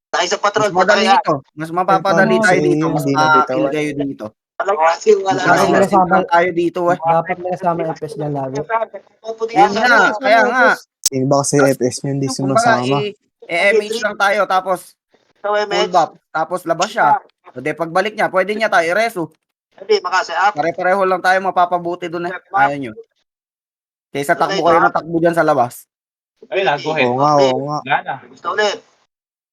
Tayo sa Mas patrol. madali dito. Mas mapapadali tayo dito. Mas Hindi na makakil bitawan. kayo dito. Alam kasi wala Bakit Kasi may na. kasama? lang tayo dito eh. Dapat may kasama FS dyan lagi. Yun nga, kaya nga. Sino ba kasi FS nyo hindi Kumbaga, sumasama? MH lang tayo, tapos So, full buff, tapos labas siya. O de pagbalik niya, pwede niya tayo i-reso. Hindi, makasi up. Pare-pareho lang tayo mapapabuti dun eh. Ayaw nyo. Kaysa takbo kayo ng takbo dyan sa labas. Ay, lago, head. Oo nga, oo nga. Gana. Gusto ulit.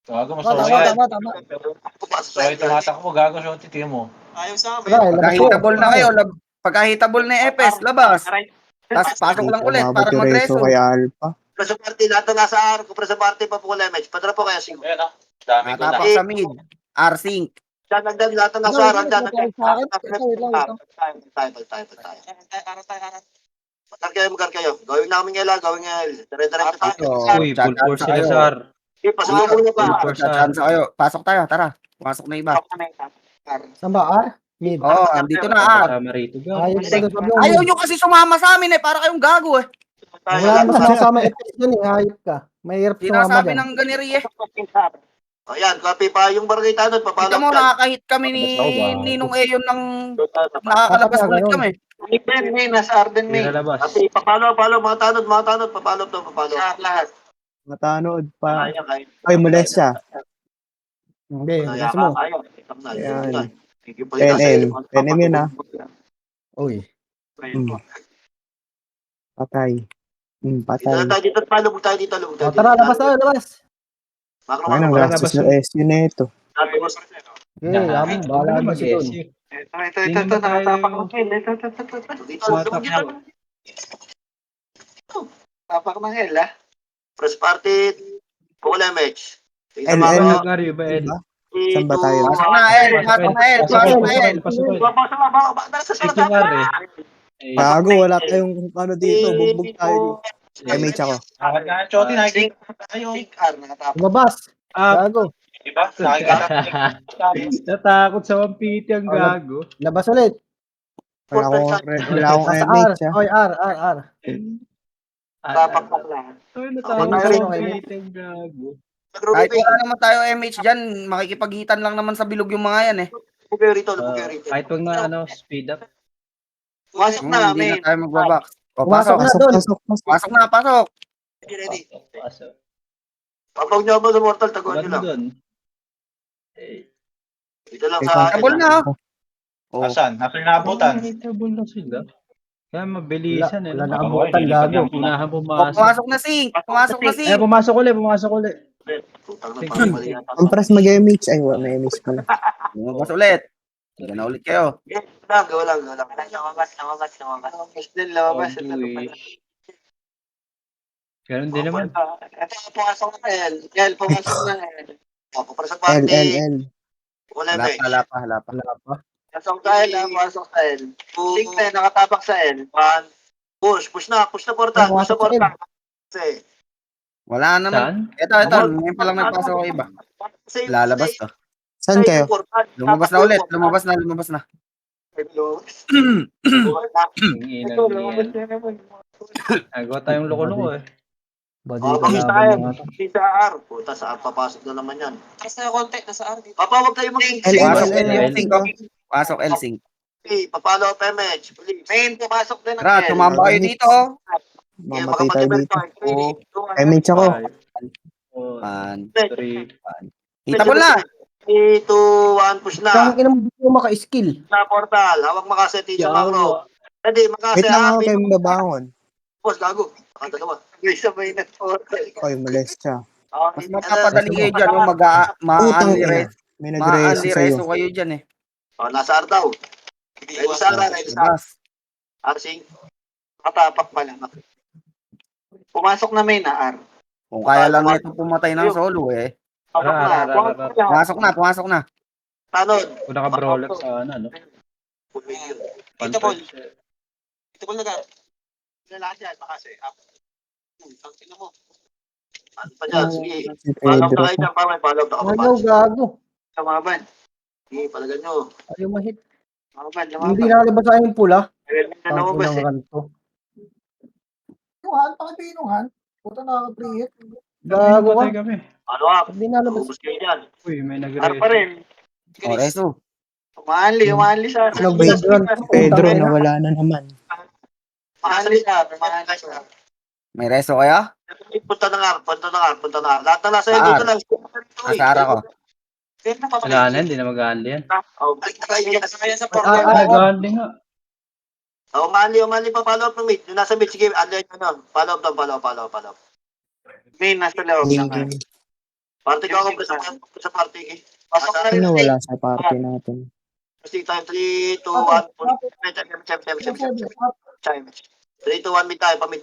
Gago, mas Tama, okay. tama. Pumasok So, ay tumatakbo, gago siya, titigyan mo. Ayaw sa amin. Wala, labas Pagka-hitable na kayo, pagka-hitable na FS, labas. Tapos pasok lang ulit para Diretso mag-reso. kay Alpha. Para sa party, lahat na nasa R. Kung para sa party, papukula match. Padra po kaya siguro. Ayan, dami ko na. Natapak sa mid. R-sync. Siya nagdan lahat na nasa R. Diyan Arat. Magkar kayo. Gawin namin ngayon, gawin ngayon. Dire-diretso tayo. Ito, Uy, full force sila, tayo. Sar. Okay, pasok mo muna pa. Full force, Sar. Chance kayo. Pasok tayo, tara. Pasok na iba. Saan ba, R? Mid. Oo, andito na R. Kasama rito, gago. Ayaw ko doon sabi Ayaw nyo kasi sumama sa amin eh, para kayong gago eh. Wala naman sumasama FS dyan eh, hayop ka. Mahirap sumama Sinasabi dyan. ng ganiri eh. Ayan, copy pa yung barangay tanod. Kita Papalap mo, ka. nakakahit kami ni Ninong Eyon ng nakakalabas Dapat ulit ganun. kami. May nasa Arden May. Nilalabas. Kasi papalo, mga tanod, papalo. Lahat. Matanood pa. Kaya, kaya. Ay, molestia. Hindi, Kaya gusto mo. kaya. Ayan. Thank you po. 10M. 10M yun, ah. Uy. Patay. Patay. Dito tayo, lubog tayo dito. O, tara, labas tayo, labas. Ay, nang gastos na SU na ito. Okay, amo, bahala mo si Don. Ito, nakatapak ng hell. Tapak ng hell, ah. First party, Pula match. LL. Gary ba, El? Saan ba tayo? Pasok na El, pasok na El, pasok na El. Pasok, El. Nasa Ito nga, eh. Gago, wala tayong ano dito. Bugbog tayo dito. MH ako. Akad nga, Choti, nakikita tayo. Lumabas. Gago. Diba? Nakikita Natakot sa Wampiti ang gago. Labas ulit. Wala akong Nasa R. MH, ah. Oy, R. Tapak lang. Ay, Ano natakot tayo? sa Wampiti ang gago. Kahit wala naman tayo MH dyan, makikipaghitan lang naman sa bilog yung mga yan eh. Lubog rito. Kahit wag na, speed up. Pasok na, Hindi men. na tayo magbabox. O, Pumasok pasok. na doon. Pasok na, pasok. Ready. Pasok. Papag nyo ba sa mortal, taguan Ba't nyo mo lang. doon? Dito lang sa akin. Tabol na. Oh. Asan? Natin naabutan. Table na sila. Kaya mabilisan eh. Wala naabutan, gago. Unahan O, pumasok. pumasok na Sing. Pumasok na Sing. Pumasok ulit. Putang na, parang mali yata. Ang press mag-MH. Ay, wala, may MH pala. Lumabas ulit. Sige na ulit kayo. Gawa lang. Lumabas. Lumabas. Ganun din naman. Ito, pumasok na L. Pumasok na L. Para sa L, party. L, L. Wala Hala match. pa. Pasok sa L, pumasok sa L. Sing na, nakatapak sa L. Push na portal. Push na portal. Kasi, Wala naman. Saan? Ito. Ngayon pa lang nagpasok ang iba. Lalabas to. Saan kayo? Lumabas na ulit. Lumabas na. Agawa tayong loko-loko eh. Body Bakit ka tayo? na. Si sa R. Puta, sa R papasok na naman yan. Taas na konti, nasa R dito. Papa, huwag tayo maging Pasok L, L yung Sing ko. Pasok L Sing. Papalo pa match. Main, pumasok din ang Tara, L. tumamba kayo dito. Mamatay tayo dito. Oh. MH ako. 1, 3. Hitabol na. 3, 2, 1, push na. Kaya hindi mo maka-skill. Na portal. Hawak makaseti sa macro. Ready, Wait lang ako kayo mababangon. Boss, gago. Nakadalawa. May sabay na portal. Oy, molestia. Mas mapapadali kayo dyan. Putang ina. May nag-reso sa'yo. Maandireso kayo dyan eh. Nasa R daw. Ready sa R, ready sa R. Labas. Arsing. Katapak pa lang. Pumasok na main na R. Kung kaya lang ito pumatay ng solo eh. Pasok na. Pumasok na. Tanod. Kung naka-brawler sa ano. Dito, Paul. Dito, Paul, naga. Lalaki yan, makasi. Ang tingnan mo. Ano pa dyan? Sige. Si Palong Pedro. na kayo dyan, pamay. Palong na Gago, kapabas. gago. Kamaban. Sige, palagan nyo. Ayaw mahit. Kamaban, Hindi nalabas sa yung pula. Na Ang naubos pulang eh. ranto. Pinuhan, pakipinuhan. Puta nakaka-pre-hit. Gago ka. Patay kami. Ano up? Hindi nalabas. Naubos kayo dyan. Uy, may R pa nag-reso. rin. O, reso. Umali sa... Wait, Pedro, Putang ina. nawala na naman. Umali sa... May reso kaya? Punta na nga, punta na nga, punta na nga. Lahat na nasa Saan? dito lang. Nasa ara ko. Wala na, hindi na mag-aandi yan. Oh, balik na kayo. Nasakyan sa Mag-aandi nga. Oh, umali pa, follow up ng mid. Yung nasa mid, sige, ano yun nun. Follow up doon, follow up. Main, nasa loob. Game. Party ko ako sa party eh. Pasok na rin. Nawala sa party natin. Kasi time 3, 2, 1. Time. 3, 2, 1, mid tayo, pamid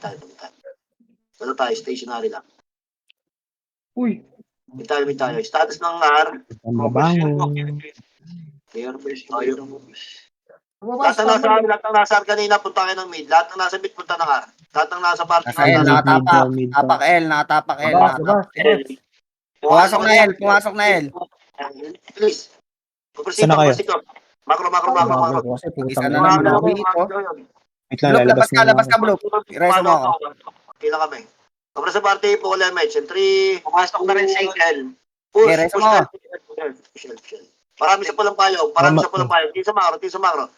tayo. Ano tayo, stationary lang. Uy. Mid tayo. Status ng R. Ang mabango. Clear base tayo. Lahat ng nasa R kanina, punta kayo ng mid. Lahat ng nasa mid, punta ng R. Lahat ng nasa party. Nasa L, nakatapak. Tapak L, nakatapak L. Pumasok na L. Please. Sana kayo? Macro. Kasi putang Isa na ina. naman ako dito. Wait lang, Blue, lalabas labas ka, na Blue. Reso mo ako. Okay lang kami. Kapag sa party, po ulit match. And 3, pumasok na rin single. Okay, reso mo. Push. Marami sa pulang payo. Team sa macro.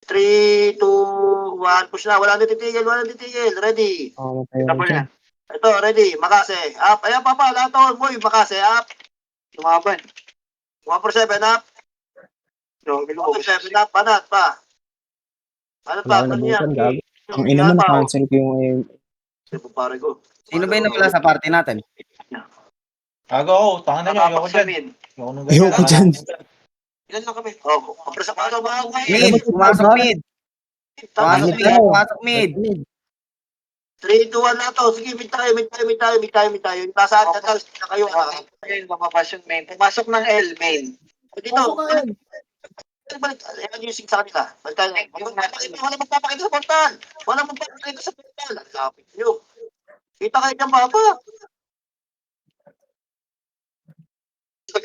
3, 2, 1. Push na. Wala nang titigil. Ready. ako. Tayo Double dyan. na. Ito, ready. Makase. Up. Ayan, papa. Lahat to. Boy, Makase. Up. Tumaban. 1/7 up. 1/7 up. Panat pa. Ano pa? Wala Ano na yan? bukan, gago. Ang ina mo, na-cancel ko yung Pare ko. Sino ba yung nawala sa party natin? Gago ako, tangan na nyo, ayoko dyan. Ayoko dyan. Ilan lang kami? Oh, kapre sa palo ba? Mid, pumasok mid. Pumasok mid. 3, 2, 1 na to. Sige, mid tayo. Nasa atas na kayo. Ayun, lumabas yung main. Pumasok ng L, main. Dito. Pasok ka yan. Balik. Ayan yung sa kanila. Wala magpapakita sa portal. Ang lapit nyo. Kita kayo dyan, papa. 3,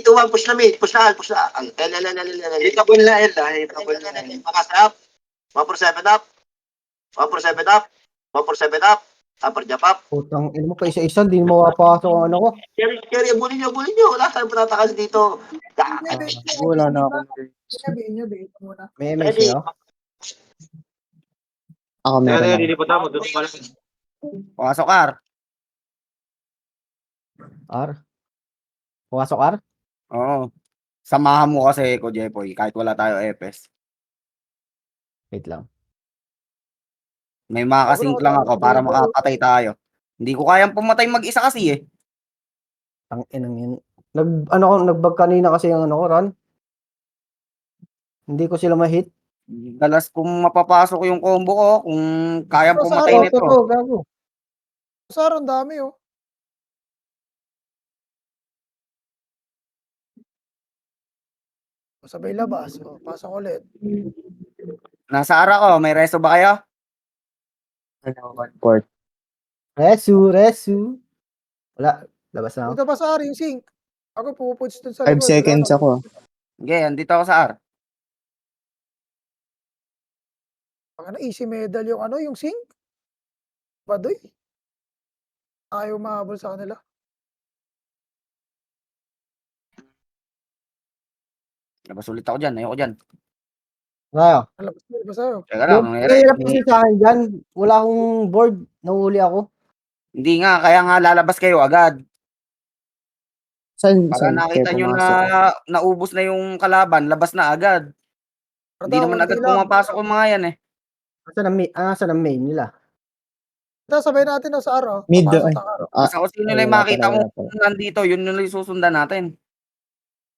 2, 1. Push na mid. Push na. Hitable na L, hitable na L. Makasap. 1/7 up. 1/7 up. Upper jump up. Putang ina mo pa isa-isa, hindi mo mapasok ang ano ko. Carry, bulin nyo. Wala tayong patatakas dito. Wala na ako. Sabihin nyo, bait muna. May MSC, oh. Ako meron ako. Pumasok R. R. Pumasok R? Oo. Samahan mo kasi ko, Jepoy, kahit wala tayo EPS. Wait lang. May makasync lang ako para makapatay tayo. Hindi ko kayang pumatay mag-isa kasi eh. Ang inang yun. Nagbag kanina kasi yung ano ko, Ron. Hindi ko sila ma-hit. Dalas kung mapapasok yung combo ko, kung kayang pumatay nito. Gago. Sar, ang dami, oh. Sabay labas. Oh, pasok ulit. Nasa ara ko, may reso ba kayo? Port. Resu. Wala. Labas na ako. Dito pa sa yung sink. Ako puputs dun sa 5 likod. seconds Wala ako. Okay, andito ako sa R. Ano, easy medal yung ano, yung sink. Badoy. Ayaw mahabol sa kanila. Labas ulit ako dyan, ayoko dyan. Ngayon. Labas sa'yo. Teka lang, Hirap kasi sa akin dyan. Wala akong board. Nahuli ako. hindi nga, kaya nga lalabas kayo agad. Saan? Para nakita nyo na naubos na yung kalaban, labas na agad. Hindi naman agad pumapasok yung mga yan eh. Saan ang main nila? Ito, sabay natin sa araw. Mid, Papasok ay. ng araw. Basta kung sino lang makita mo nandito, yun yung susundan natin.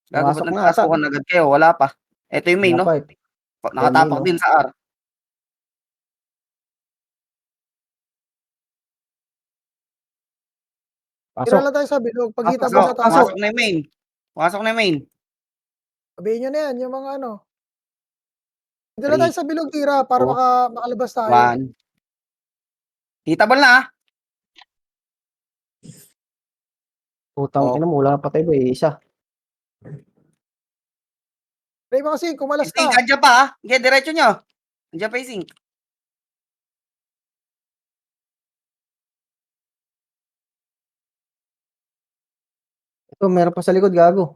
Gago, ba't Pumasok na nagkasukan agad kayo? Wala pa. Ito yung main, no? Nakatapak din sa R. Tira lang tayo sa bilog. Pagkita mo sa taas. Pasok na yung main. Pasok na yung main. Sabihin nyo na yan, yung mga ano. Tira tayo sa bilog, tira, para makalabas tayo. 1. Hitable na ah. Putang ina mo, wala na patay ba isa. Ray mo kasi, kumalas Sink, ka. andyan pa ah. Okay, diretso nyo. Andyan pa yung sink. Ito, meron pa sa likod, gago.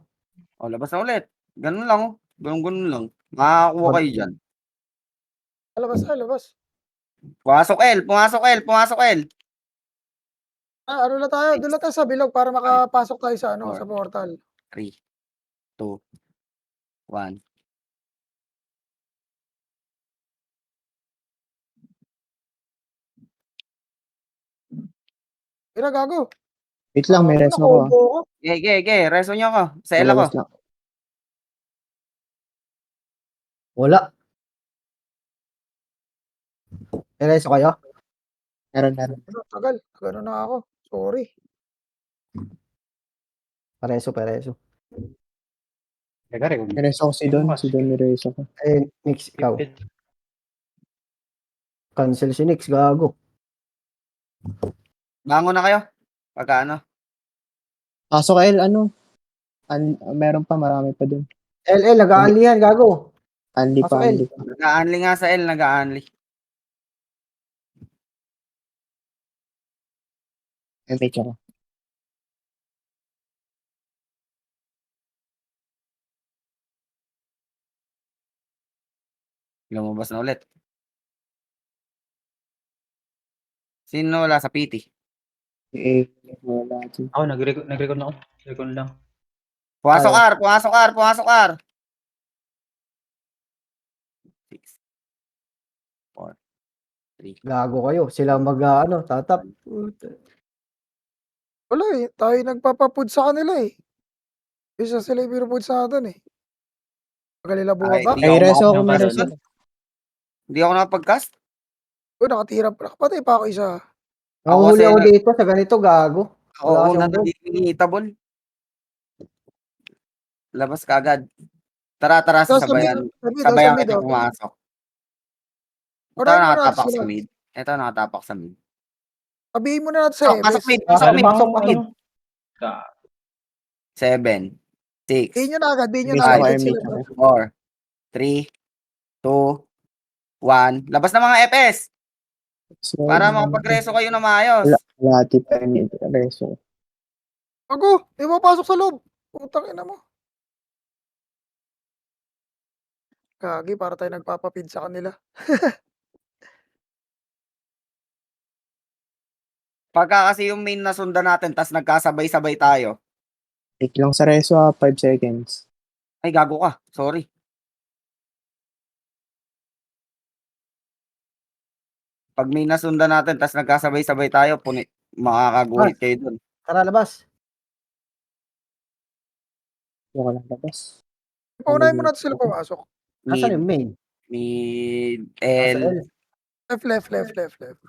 O, labas na ulit. Ganun lang. Ganun lang. Makakakuha kayo dyan. Labas na, labas. Pumasok L. Pumasok L. Pumasok L. Ano na tayo? Doon na tayo sa bilog para makapasok tayo sa Four. sa portal. 3, 2, 1. Ina, gago. Wait lang, may reso ko. Combo ko. Ge. Reso nyo ako. Sa L ako. Palabas lang. Wala. Ereso kayo? Meron. Tagal. Gano'n na ako. Sorry. Pareso. Teka, rin. May reso ko si Don. Si Don may reso ko. Eh, Nix, ikaw. Cancel si Nix, gago. Bango na kayo. Pagka ano. Pasok L, ano? Meron pa, marami pa dun. LL, nag-aanli yan, gago. Anli pa, Pasok, L. anli pa. Nag-aanli nga sa L. Nag-aanli. MH ako. Lumabas na ulit. Sino wala sa PT? Eh, wala dyan. Ako, nag-record na ako. Record lang. Pumasok Ayaw. R. Pumasok R. 6, 4, 3. Gago kayo. Sila tatap. Wala eh. Tayo nagpapapood sa kanila eh. Isa sila yung pinupood sa atin eh. Magalila bumaba. Hindi Ay, ako reso ako, may makapag-cast reso. doon. Hindi ako nakapag-cast. Uy, nakatira pa. Nakapatay pa ako isa. Nahuhuli kasi ako na- dito sa ganito, gago. Ako Wala kasi una akong nagiging hitable. Labas ka agad. Tara, sabayan. Sabayan kita pumasok. Ito Unahin mo na nakatapak sila. sa mid. Ito nakatapak sa mid. Sabihin mo na natin sa Pasok EBS. mid. Pasok mid. Bang, Pasok mid. ano? 7, 6, Bihin nyo na agad. Bihin nyo Miss na ako, agad. MH Sila. ako. 4, 3, 2, 1. Labas na mga FS. So, Para makapagreso kayo na maayos. Wala, pa yung reso. Ako, di mo pasok sa loob. Putang ina mo. Kagi, para tayo nagpapapid sa kanila. Pagka kasi yung main na sundan natin, tas nagkasabay-sabay tayo. Take lang sa reso 5 seconds. Ay, gago ka. Sorry. Pag may nasundan natin, tas nagkasabay-sabay tayo, makakaguhit kayo dun. Tara, labas. Yung ka lang labas. Paunahin mo natin sila pumasok. Nasaan yung Mid, main? mid, Nasa L. L. Left.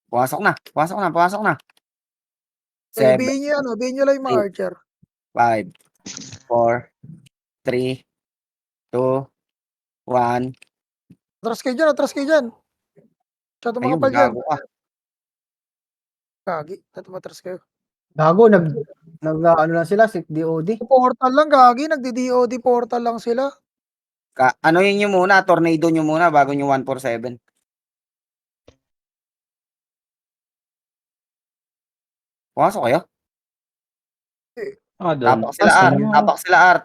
Pumasok na. Okay, 7, bihin nyo lang yung mga archer. 5, 4, 3, 2, 1. Atras kayo dyan. Masyado Ayun, makapal dyan. gago ka. Kagi, matras kayo. Gago, ano lang sila, DOD. Portal lang, Gagi. Nagdi-DOD portal lang sila. Ano yun nyo muna, tornado nyo muna bago nyo 147. Pumasok kayo? Doon. Tapak sila R.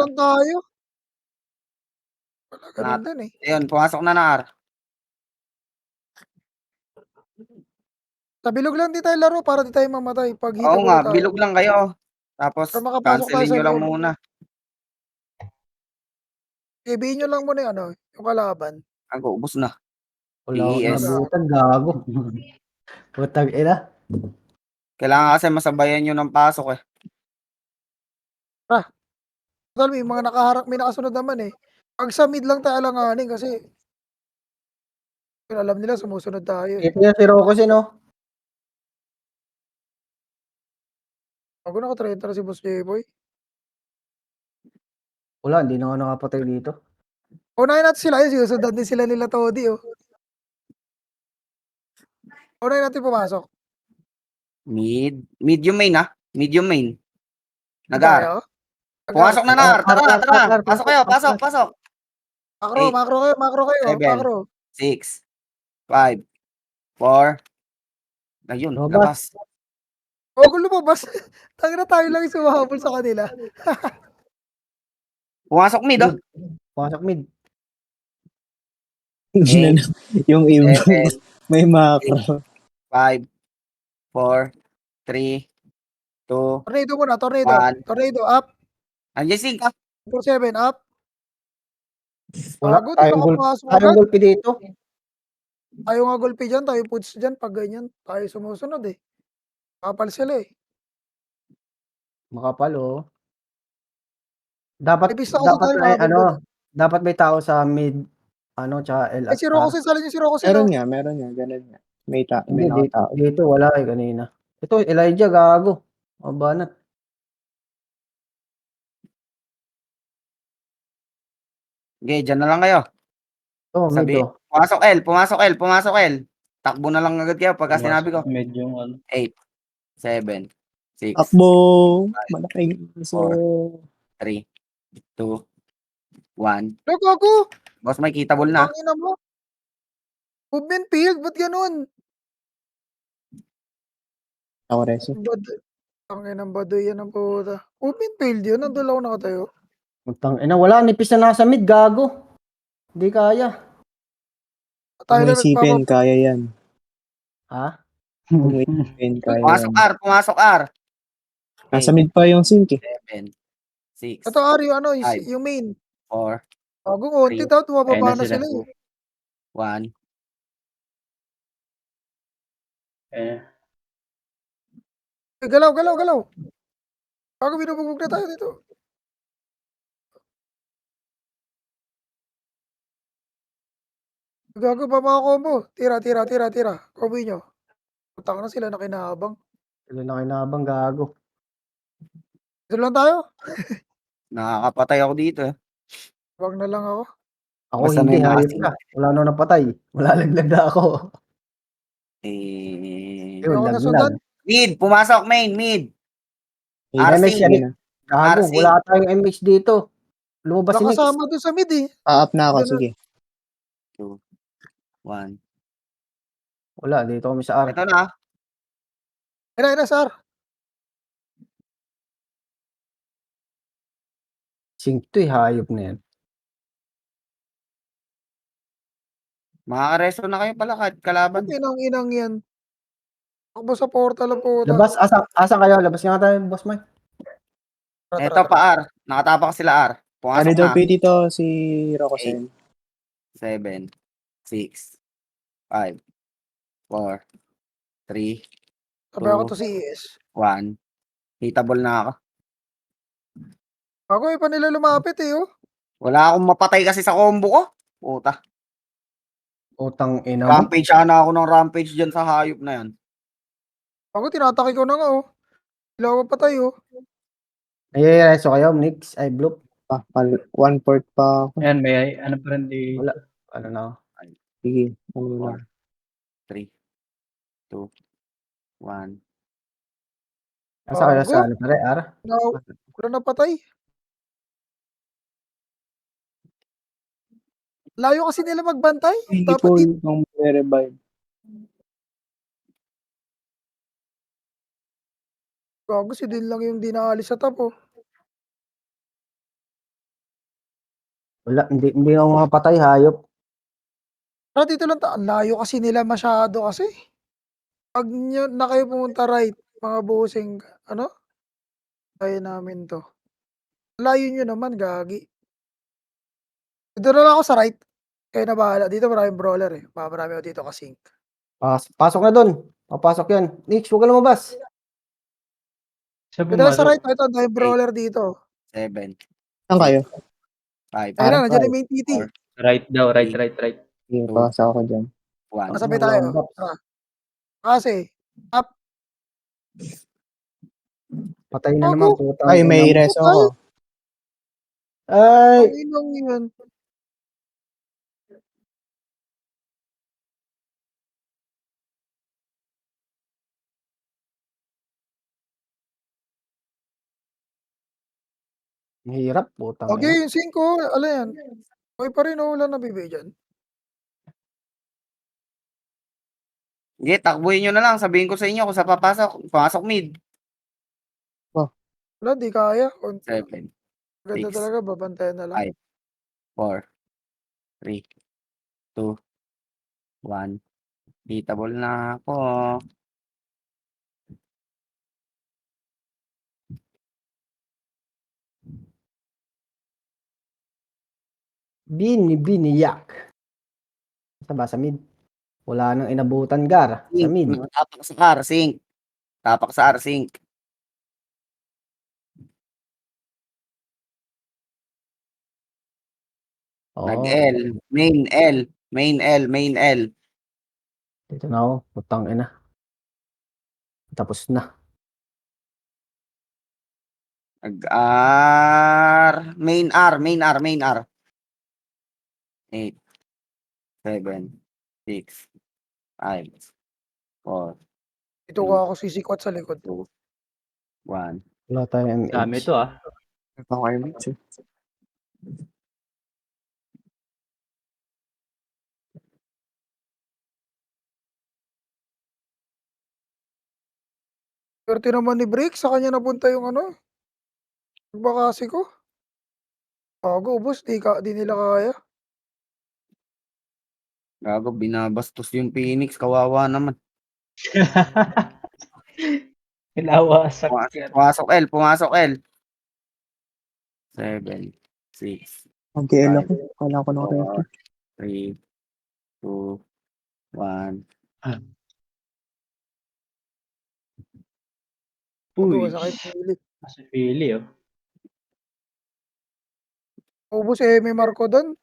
Lang tayo. Wala ganun din eh. Ayun, pumasok na R. Sa bilog lang di tayo laro para di tayo mamatay. Pag hita Oo nga, bilog lang kayo. Tapos, Para makapasok tayo cancelin sa nyo lang loob. muna. Ibihin nyo lang muna yung kalaban. Ako, ubos na. Wala akong PES. nabutan, gago. Putang ina. Kailangan kasi masabayan nyo ng pasok eh. Total, may mga nakaharap, may nakasunod naman eh. Pag sa mid lang tayo alanganin kasi alam nila sumusunod tayo eh. Ito yung si Rocco, no? Ako naka-30 si Boss J-Boy. Wala, hindi na ako nakapatay dito. Unahin natin sila yun. Sinusundan din sila nila Todi oh. Unahin natin pumasok. Medium main ah. Medium main. Nagar. Tayo. Pumasok na Nar. Tara. Pasok kayo. Pasok. Makro kayo. 7. Makro. 6, 5, 4. Ayun, Labas. labas. Bago lumabas, tangina tayo lang yung sumahabol sa kanila. Pumasok mid, oh. Pasok mid. Eight, Yung iba, 7, may macro. 5, 4, 3, 2, Tornado muna, tornado. 1. Tornado, up. Andiyan sync, ah. 4-7, up. Wala Bago, di tayong gulpi. nakapasok Tayong agad. gulpi dito. Tayo nga gulpi dyan, tayo puts dyan. Pag ganyan, tayo sumusunod eh. Kapal sila eh. Makapal, oh. Dapat, May pista kasi dapat tayo may, mahabol dun. dapat may tao sa mid, tsaka L Ay, at si R. Rokosin, salin yung si Rokosin. Meron nga, ganun nga. May Hindi, nakatao. dito wala eh kanina. Ito, Elijah, gago. O, banat. Okay, dyan na lang kayo. Oh, mid, Sabi, oh. pumasok L, pumasok L, pumasok L. Takbo na lang agad kayo pagka sinabi ko. Medyo ano. 8, 7, 6, Takbo! Malaking iso. 3, 2, 1. Gago! Boss, may kitable na. Tangina mo. Movement field, ba't ganun? Ako reso. Tangina ng badoy yan ang puta. Movement field yun, nandun lang ako nakatayo. Utang, wala, nipis na nasa mid, gago. Hindi kaya. Tayo Kung lang isipin, kaya yan. Ha? Kung isipin, kaya Pumasok yan. R, pumasok R. Nasa mid pa yung sync eh. 7, 6, Ito, Ari, ano, Five. yung main. 4, Bago konti daw, tumababa Ayun na na sila. sila eh. 1. Eh, Ay, galaw. Bago binubugbog na tayo dito. Gago pa mga combo. Tira. Combo nyo. Putang na sila na kinahabang. Sila na kinabang, gago. Dito lang tayo. Nakakapatay ako dito eh. Wag na lang ako. Ako Basta hindi, may hayop masin. na. Wala na napatay. Wala laglag na ako. Eh, Hindi ako Yun, nasundan. laglag. mid, pumasok main, mid. Ayun, RC. MX yan. ayun na. Gago, RC. wala tayong MX dito. Lumabas si Nix. Nakasama doon sa mid eh. Pa-up na ako, Ganun. sige. 2, 1. Wala, dito kami sa R. Ito na. Ina, sir. Sync to hayop na yan. Makakareso na kayo pala kahit kalaban. Inang yan. Takbo sa portal ang puta. Labas, asa kayo? Labas nga tayo, boss Mike. Ito pa R. Nakatapak sila R. Pumasok Ano daw na. PT to si Rokosen? 7, 6, 5, 4, 3, Sabi ako to si ES. 1. Hitable na ako. Bago pa nila lumapit eh oh. Wala akong mapatay kasi sa combo ko. Puta. Utang ina mo. Rampage na ako ng rampage dyan sa hayop na yan. Bago tinatake ko na nga oh. Ilaw pa tayo. Ay, so kayo, Nix, ay bloop. Pa, 1/4 pa ako. Ayan, may ano pa rin di... Wala. Ano na? Sige, ano na. 3, 2, 1. Asa kayo Bago. sa ano pare, R? Wala na patay. Layo kasi nila magbantay. Dapat People dito. nung revive. Bago si din lang yung dinaalis sa top oh. Wala, hindi ako makapatay, hayop. Pero dito lang ang layo kasi nila masyado kasi. Pag na kayo pumunta right, mga busing, ano? Kaya namin to. Layo nyo naman, gagi. Dito na lang ako sa right. Kayo na bahala. Dito maraming brawler eh. Marami ako dito kasing. Pasok na dun. Papasok yan. Nix, huwag ka lumabas. Siya Dito na sa pumasok. right, ito, dahil brawler dito. 7, Saan kayo? 5, Ayun na, nandiyan Five. yung main TT. Right daw, right. Sige, pasa ako dyan. 1. Kasabay tayo. Tara. Kasi, up. Patay na naman. Bago. Putang Ay, ina may mo. reso ako. Ay! Ang inang yun. Mahirap, putang ina. Okay, yung 5. Ano yan? Okay pa rin, oh, wala na bibigay dyan. Sige, takbuhin nyo na lang. Sabihin ko sa inyo kung sa papasok. Pumasok mid. Wala, di kaya. Konti. 7, Ganda 6, talaga, babantayan na lang. 5, 4, 3, 2, 1. Beatable na ako. Biniyak. Sa ba sa mid? Wala nang inabutan gar. Sa Sync. mid. Tapak sa R, sync. Tapak sa R, sync. Oo. Nag-L. Main L. Main L. Main L. Dito na ako. Putang ina. Tapos na. Nag-R. Main R. Main R. Main R. 8, 7, 6, 5, 4, Dito ko ako sisikwat sa likod. 2, 1. Wala tayong MH. Dami to ah. Okay, Mitch. Swerte naman ni Brick, sa kanya napunta yung ano, bakasi ko. Gago, ubos, di nila kaya. Gago, binabastos yung Phoenix. Kawawa naman. Kinawasak yan. Pumasok L. Pumasok L. 7, 6, Mag-GL ako. Kala ko na ready. 3, 2, 1. Gago, Uy. sakit pili. Kasi pili oh. Ubos may Marco doon.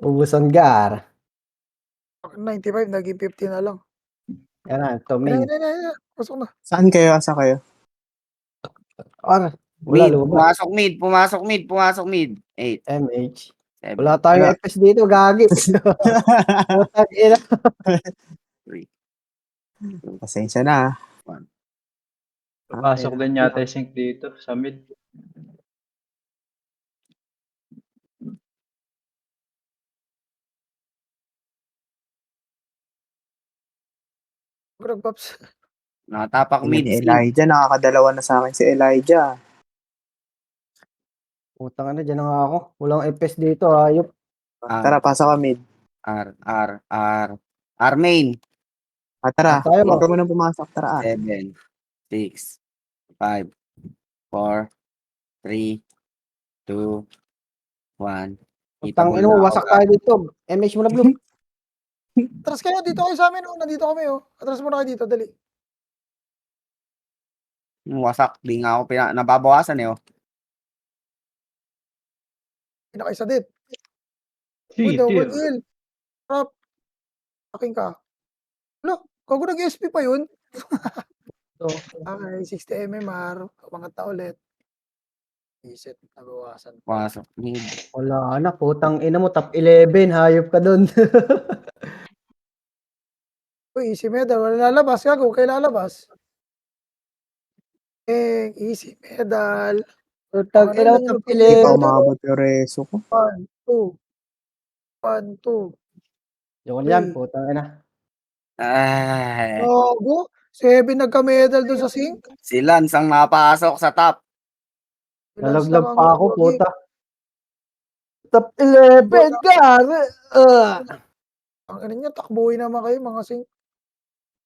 Ubusan gar. 95, naging 50 na lang. Yan na. Ito Ayun, main. ayun. Pasok na. Saan kayo? Asa kayo? Or. Wala Mid. lumabas. Pumasok mid. Pumasok mid. Pumasok mid. 8, MH. 7, Wala tayong Wala. FPS dito. Gagi. Putang ina. 3, Pasensya na. 1. Pasok din yata yung sync dito sa mid. Grab pops. Natapak Tingnan mid. ni Sync. Elijah. Nakakadalawa na sa akin si Elijah. Putang ina. Diyan na nga ako. Walang FPS dito. Ayop. Tara, pasa ka mid. R main. Tara. Tayo. Huwag ka muna pumasok. Tara. 7, 6, 5, 4, 3, 2, 1. Putang ina mo. Wasak tayo dito. MH mo na blue. Atras kayo, dito kayo sa amin. Oh. Nandito kami. Oh. Atras muna kayo dito, dali. Wasak. Di nga ako nababawasan eh. Oh. Pinakaisa din. Si, Uy, double dear. kill. Trap. Aking ka. Ano? Kago nag-SP pa yun? So, Okay, 60 MMR. Umangat na ulit. Reset, nabawasan. Pasok mid. wala na. Putang ina mo. Top 11. Hayop ka dun. Uy, easy medal. Wala lalabas. Gago, kayo lalabas. Easy medal. Putang ina mo. Top Hindi pa 11. umabot yung reso ko. 1, 2. 1, 2. Yun yan. Putang ina. Ay. Gago. 7 nagka-medal doon sa sync. Si Lance ang napasok sa top. Nalaglag pa ako. Puta. Top 11. Gar. Ang ina niya, takbuhin naman kayo mga sync.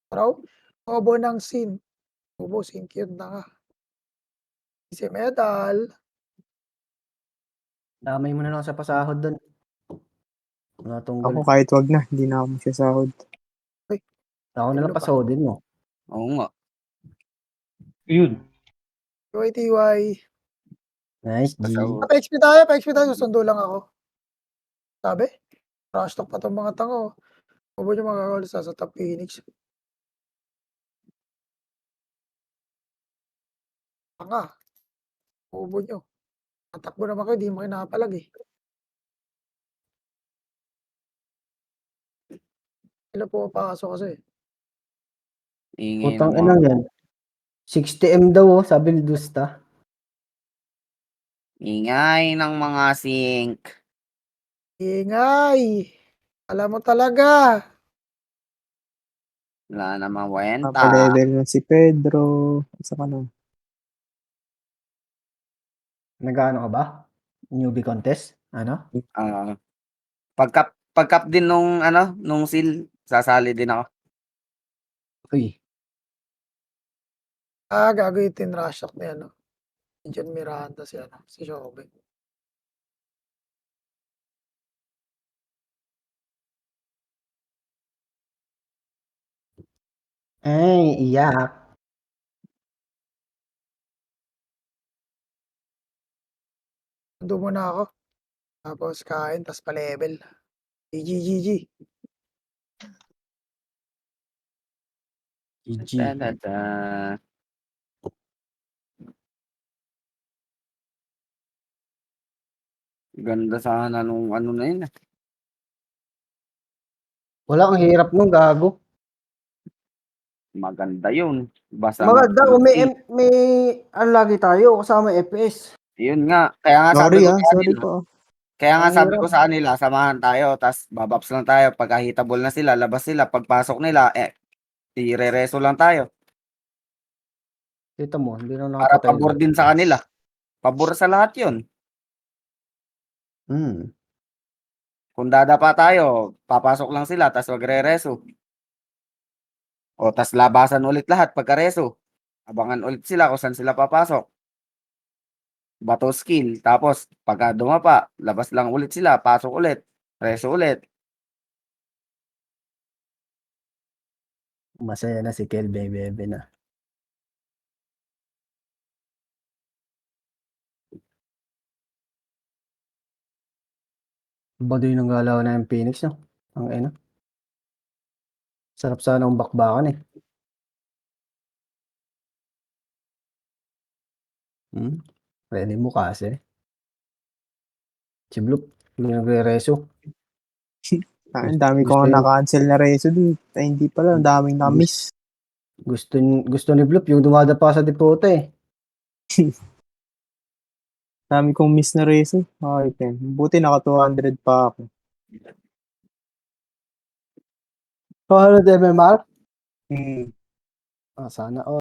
Raw, obo ng sin. Obo, sync yun na nga. Easy medal. Damay mo na lang sa pasahod dun. Wala tunggol. Ako kahit wag na. Hindi na ako magsasahod. Ako na lang pasahodin mo. Oo nga. Yun. TY. Nice, G. Pa-XP tayo. Susundo lang ako. Sabi? Rush talk pa itong mga tango. Obo nyo magkakawalis sa top Phoenix. Tanga. Obo nyo. Natakbo naman kayo, di mo kinapalag eh. Sila po papasok kasi. Ingay Putang naman. ina yan. 60M daw, sabi ni Dusta. Ingay ng mga sync. Ingay. Alam mo talaga. Wala namang kwenta. Papalevel na si Pedro. Isa ka na. Nag-ano ka ba? Newbie contest? Ano? Ah, pagkap din nung seal, sasali din ako. Uy, Gagawin rush ni ano. Si John Miranda si Shobe. ay, iyak. Doon muna ako. Tapos kain, tapos pa-level. GG. GG. Da-da-da. Ganda sana nung ano na yun. Wala, ang hirap nung gago. Maganda yun. Basta Maganda kung mag-easy. may lagi tayo kasama FPS. Yun nga. Kaya nga sabi Sorry ko ah, sa sorry kanila. po. Kaya nga Ang sabi hirap. ko sa kanila, samahan tayo, tas babaps lang tayo. Pagka hitable na sila, labas sila. Pagpasok nila, ire-reso lang tayo. Kita mo, hindi na Para nakapatay. pabor din sa kanila. Pabor sa lahat yun. Kung dadapa tayo, papasok lang sila, tas magre-reso. O, tas labasan ulit lahat pagka-reso. Abangan ulit sila kung saan sila papasok. Bato skill. Tapos, pagka dumapa, labas lang ulit sila, pasok ulit, reso ulit. Masaya na si Kel, bebe na. Baduy ng galaw na yung Phoenix, no? Ang ina. Sarap sana ang bakbakan eh. Ready mo kasi. Si Bloop, hindi nagre-reso. Ang dami ko Gusto nga yun. na-cancel na reso dun. Ay, hindi pala. Ang daming na-miss. Gusto ni Bloop yung dumadapa sa depote eh. Dami kong miss na reso. Okay, ten. Buti naka 200 pa ako. Paano MMR? Hmm. Sana all.